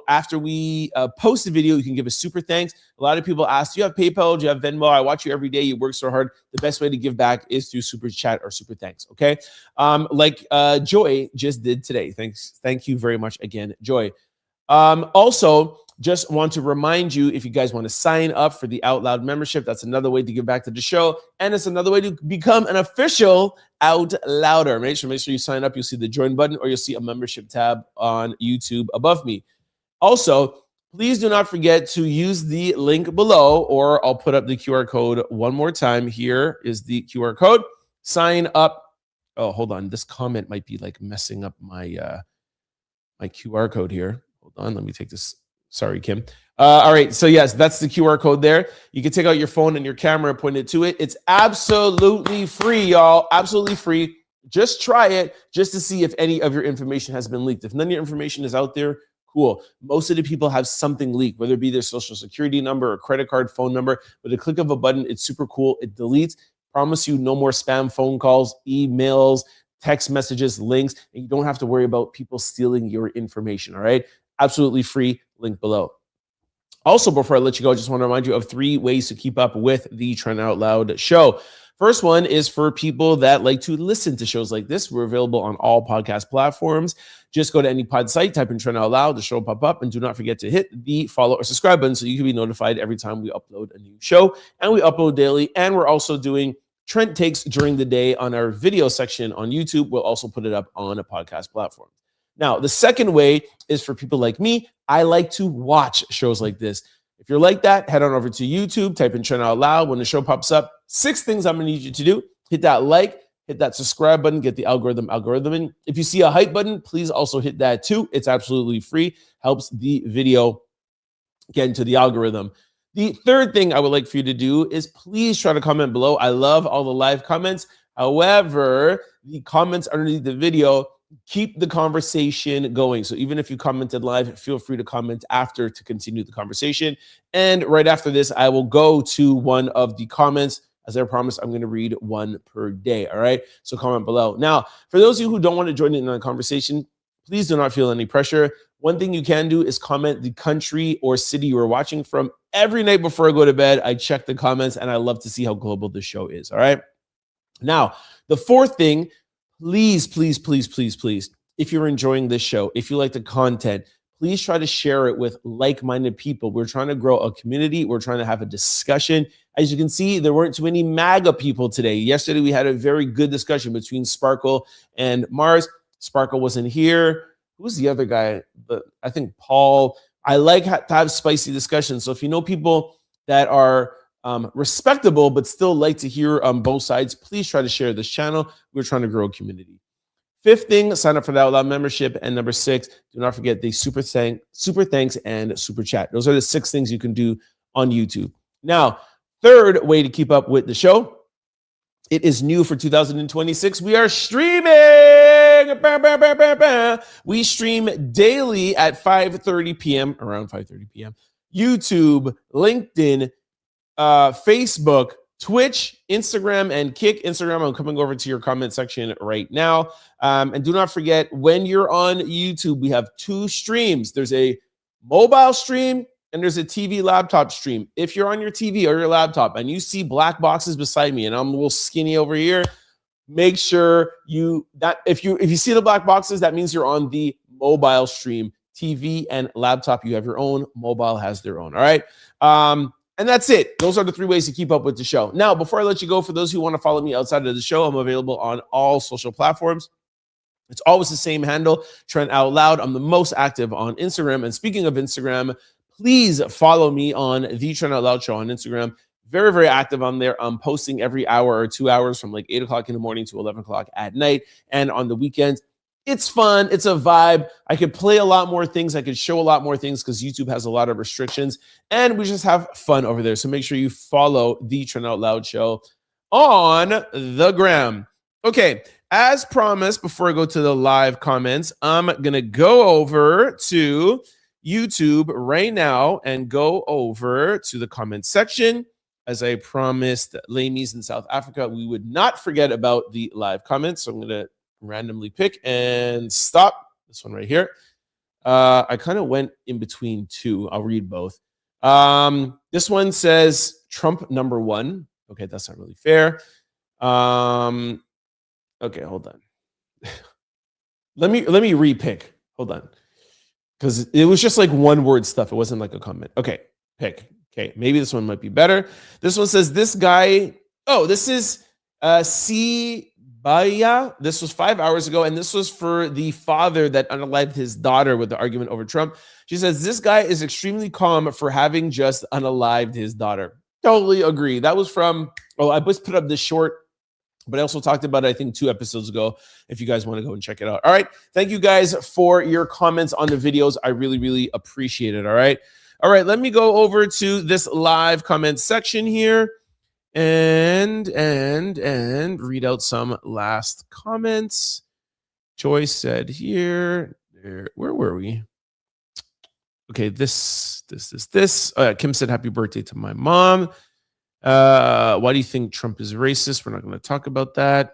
After we post the video, you can give a super thanks. A lot of people ask, do you have PayPal? Do you have Venmo? I watch you every day. You work so hard. The best way to give back is through super chat or super thanks, okay? Like Joy just did today. Thank you very much again, Joy. Also, just want to remind you, if you guys want to sign up for the Out Loud membership, that's another way to give back to the show. And it's another way to become an official Out Louder. Make sure you sign up. You'll see the join button or you'll see a membership tab on YouTube above me. Also, please do not forget to use the link below, or I'll put up the QR code one more time. Here is the QR code. Sign up. Oh, hold on. This comment might be like messing up my my QR code here. Hold on. Let me take this. Sorry, Kim. All right. So yes, that's the QR code there. You can take out your phone and your camera, point it to it. It's absolutely free, y'all. Absolutely free. Just try it just to see if any of your information has been leaked. If none of your information is out there, cool. Most of the people have something leaked, whether it be their social security number or credit card, phone number. With a click of a button, it's super cool. It deletes. Promise you no more spam phone calls, emails, text messages, links, and you don't have to worry about people stealing your information, all right? Absolutely free, link below. Also, before I let you go, I just want to remind you of 3 ways to keep up with the Trent Out Loud show. First one is for people that like to listen to shows like this. We're available on all podcast platforms. Just go to any pod site, type in Trent Out Loud, the show will pop up, and do not forget to hit the follow or subscribe button so you can be notified every time we upload a new show. And we upload daily, and we're also doing Trent Takes during the day on our video section on YouTube. We'll also put it up on a podcast platform. Now, the second way is for people like me. I like to watch shows like this. If you're like that, head on over to YouTube, type in Trent Out Loud. When the show pops up, 6 things I'm going to need you to do. Hit that like, hit that subscribe button, get the algorithm. If you see a hype button, please also hit that too. It's absolutely free. Helps the video get into the algorithm. The third thing I would like for you to do is please try to comment below. I love all the live comments. However, the comments underneath the video keep the conversation going. So even if you commented live, feel free to comment after to continue the conversation. And right after this, I will go to one of the comments. As I promised, I'm going to read 1 per day. All right. So comment below. Now, for those of you who don't want to join in the conversation, please do not feel any pressure. One thing you can do is comment the country or city you are watching from. Every night before I go to bed, I check the comments, and I love to see how global the show is. All right. Now, the fourth thing, please, if you're enjoying this show, if you like the content, please try to share it with like-minded people. We're trying to grow a community. We're trying to have a discussion. As you can see, there weren't too many MAGA people today. Yesterday, we had a very good discussion between Sparkle and Mars. Sparkle wasn't here. Who's the other guy? I think Paul. I like to have spicy discussions. So if you know people that are respectable but still like to hear both sides, please try to share this channel. We're trying to grow a community. 5th thing, sign up for the Out Loud membership. And number 6, do not forget the super thanks and super chat. Those are the 6 things you can do on YouTube. Now, 3rd way to keep up with the show, it is new for 2026. We are streaming. We stream daily at 5:30 p.m., around 5:30 p.m. YouTube, LinkedIn, Facebook, Twitch, Instagram, and Kick. Instagram, I'm coming over to your comment section right now. And do not forget, when you're on YouTube, we have 2 streams. There's a mobile stream and there's a TV laptop stream. If you're on your TV or your laptop and you see black boxes beside me and I'm a little skinny over here, make sure if you see the black boxes, that means you're on the mobile stream. TV and laptop, you have your own. Mobile has their own. All right. And that's it. Those are the 3 ways to keep up with the show. Now, before I let you go, for those who want to follow me outside of the show, I'm available on all social platforms. It's always the same handle, Trent Out Loud. I'm the most active on Instagram. And speaking of Instagram, please follow me on the Trent Out Loud Show on Instagram. Very, very active on there. I'm posting every hour or 2 hours from like 8 o'clock in the morning to 11 o'clock at night. And on the weekends, it's fun. It's a vibe. I could play a lot more things. I could show a lot more things because YouTube has a lot of restrictions. And we just have fun over there. So make sure you follow the Trent Out Loud Show on the gram. Okay, as promised, before I go to the live comments, I'm going to go over to YouTube right now and go over to the comment section. as I promised Lamies in South Africa, we would not forget about the live comments. So I'm going to randomly pick and stop this one right here. I kind of went in between two. I'll read both. This one says Trump #1. Okay, that's not really fair. Okay, hold on. let me repick. Hold on. Because it was just like one word stuff. It wasn't like a comment. Okay, pick. Okay, maybe this one might be better. This one says this guy. Oh, this is Baya. This was 5 hours ago, and this was for the father that unalived his daughter with the argument over Trump. She says, this guy is extremely calm for having just unalived his daughter. Totally agree. That was from, I just put up this short, but I also talked about it, I think, 2 episodes ago, if you guys want to go and check it out. All right. Thank you guys for your comments on the videos. I really, really appreciate it. All right. All right. Let me go over to this live comment section here. And read out some last comments. Joyce said here, where were we? Okay, this. Kim said, happy birthday to my mom. Why do you think Trump is racist? We're not going to talk about that.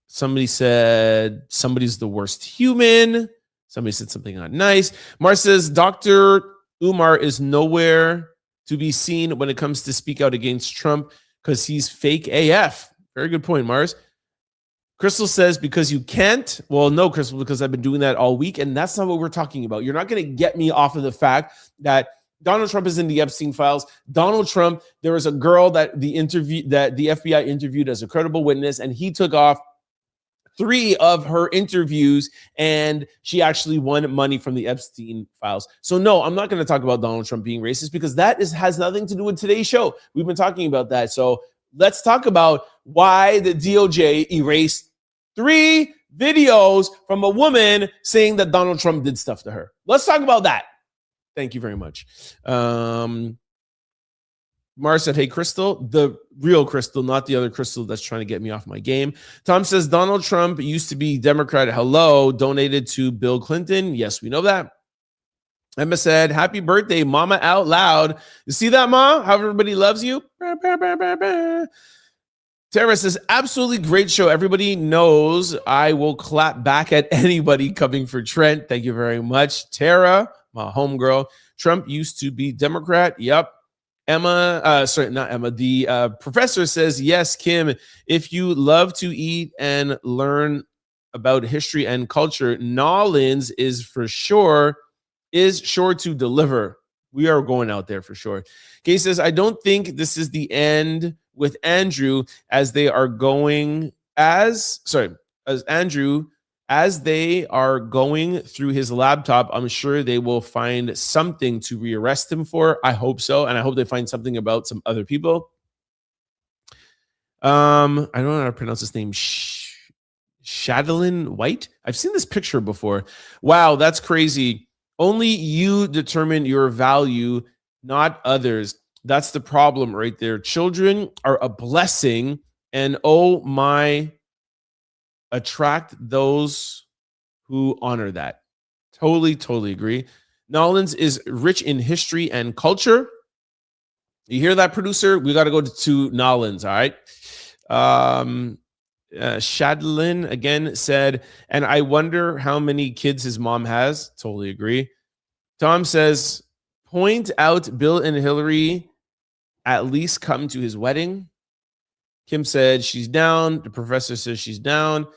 Somebody said, somebody's the worst human. Somebody said something not nice. Mar says, Dr. Umar is nowhere to be seen when it comes to speak out against Trump, because he's fake AF. Very good point, Mars. Crystal says, because you can't. Well, no, Crystal, because I've been doing that all week, and that's not what we're talking about. You're not going to get me off of the fact that Donald Trump is in the Epstein files. Donald Trump, there was a girl that the FBI interviewed as a credible witness, and he took off 3 of her interviews, and she actually won money from the Epstein files. So no, I'm not going to talk about Donald Trump being racist, because that has nothing to do with today's show. We've been talking about that. So let's talk about why the DOJ erased 3 videos from a woman saying that Donald Trump did stuff to her. Let's talk about that. Thank you very much. Mara said, hey, Crystal, the real Crystal, not the other Crystal that's trying to get me off my game. Tom says, Donald Trump used to be Democrat. Hello, donated to Bill Clinton. Yes, we know that. Emma said, happy birthday, Mama out loud. You see that, Ma? How everybody loves you? Tara says, absolutely great show. Everybody knows I will clap back at anybody coming for Trent. Thank you very much. Tara, my homegirl. Trump used to be Democrat. Yep. Emma, not Emma. The professor says, yes, Kim, if you love to eat and learn about history and culture, Nolans is sure to deliver. We are going out there for sure. Kay says, I don't think this is the end with Andrew as they are going as they are going through his laptop. I'm sure they will find something to rearrest him for. I hope so. And I hope they find something about some other people. I don't know how to pronounce his name. Shadalin White. I've seen this picture before. Wow, that's crazy. Only you determine your value, not others. That's the problem right there. Children are a blessing, and oh my, attract those who honor that. Totally agree. Nolans is rich in history and culture. You hear that, producer? We got to go to Nolans, all right? Shadlin again said, and I wonder how many kids his mom has. Totally agree. Tom says, point out Bill and Hillary at least come to his wedding. Kim said she's down. The professor says she's down.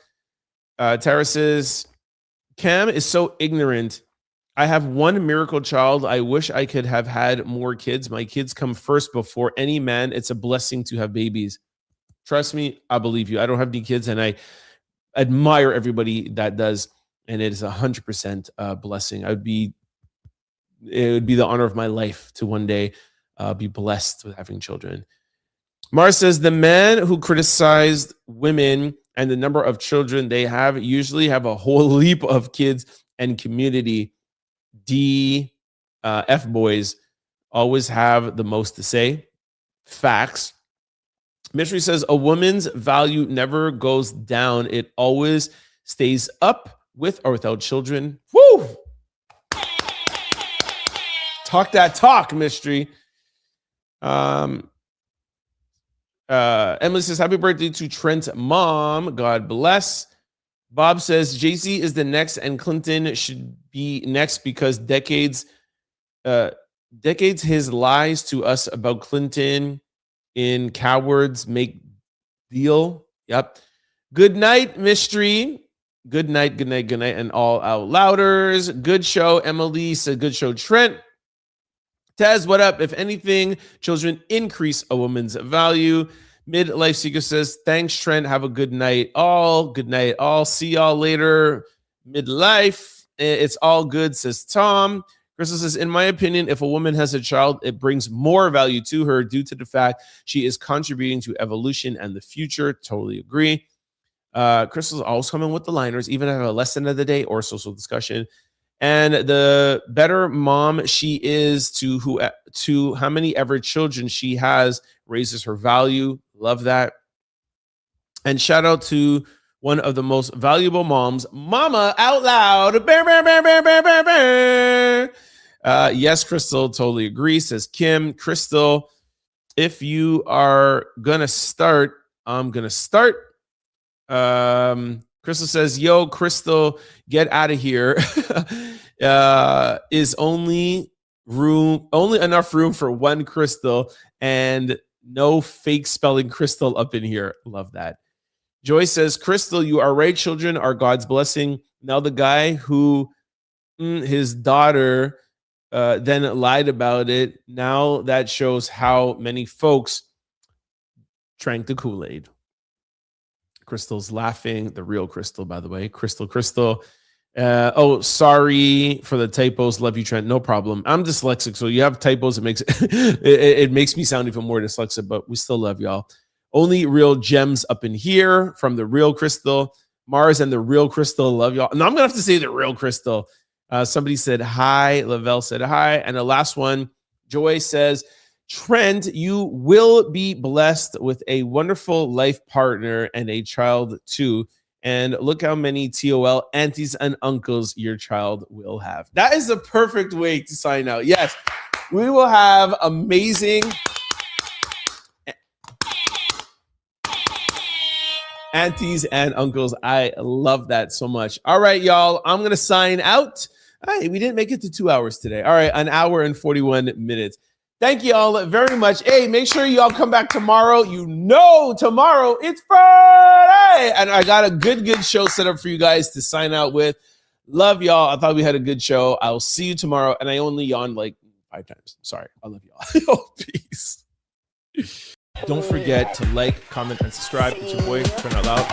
Tara says, Cam is so ignorant. I have one miracle child. I wish I could have had more kids. My kids come first before any man. It's a blessing to have babies. Trust me, I believe you. I don't have any kids, and I admire everybody that does, and it is 100% a blessing. It would be the honor of my life to one day be blessed with having children. Mars says, the men who criticized women and the number of children they have usually have a whole heap of kids and community. F boys always have the most to say. Facts. Mystery says, a woman's value never goes down. It always stays up with or without children. Woo! Talk that talk, Mystery. Emily says, happy birthday to Trent's mom. God bless. Bob says, Jay-Z is the next and Clinton should be next because decades his lies to us about Clinton in cowards make deal. Yep. Good night, Mystery. Good night, and all out louders. Good show, Emily said. Good show, Trent. Taz, what up? If anything, children increase a woman's value. Midlife Seeker says, thanks, Trent. Have a good night, all. Good night, all. See y'all later. Midlife, it's all good, says Tom. Crystal says, in my opinion, if a woman has a child, it brings more value to her due to the fact she is contributing to evolution and the future. Totally agree. Crystal's always coming with the liners, even at a lesson of the day or social discussion. And the better mom she is to how many ever children she has raises her value. Love that. And shout out to one of the most valuable moms, Mama Out Loud. Bear, bear, bear, bear, bear, bear, bear. Yes, Crystal, totally agree, says Kim. Crystal, if you are going to start, I'm going to start. Crystal says, yo, Crystal, get out of here. Is only enough room for one Crystal and no fake spelling Crystal up in here. Love that. Joy says, Crystal, you are right. Children are God's blessing. Now the guy who his daughter then lied about it. Now that shows how many folks drank the Kool-Aid. Crystal's laughing. The real Crystal, by the way. Crystal. Oh, sorry for the typos. Love you, Trent. No problem. I'm dyslexic, so you have typos. It makes it makes me sound even more dyslexic, but we still love y'all. Only real gems up in here from the real Crystal. Mars and the real Crystal. Love y'all. And I'm gonna have to say the real Crystal. Somebody said hi. Lavelle said hi. And the last one, Joy says, Trent, you will be blessed with a wonderful life partner and a child too. And look how many TOL aunties and uncles your child will have. That is the perfect way to sign out. Yes, we will have amazing aunties and uncles. I love that so much. All right, y'all, I'm going to sign out. Hey, we didn't make it to 2 hours today. All right, an hour and 41 minutes. Thank you all very much. Hey, make sure y'all come back tomorrow. You know tomorrow it's Friday. And I got a good show set up for you guys to sign out with. Love y'all. I thought we had a good show. I'll see you tomorrow. And I only yawned like 5 times. Sorry. I love y'all. Peace. Don't forget to like, comment, and subscribe. It's your boy, Trent Out Loud.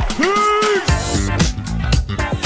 Peace!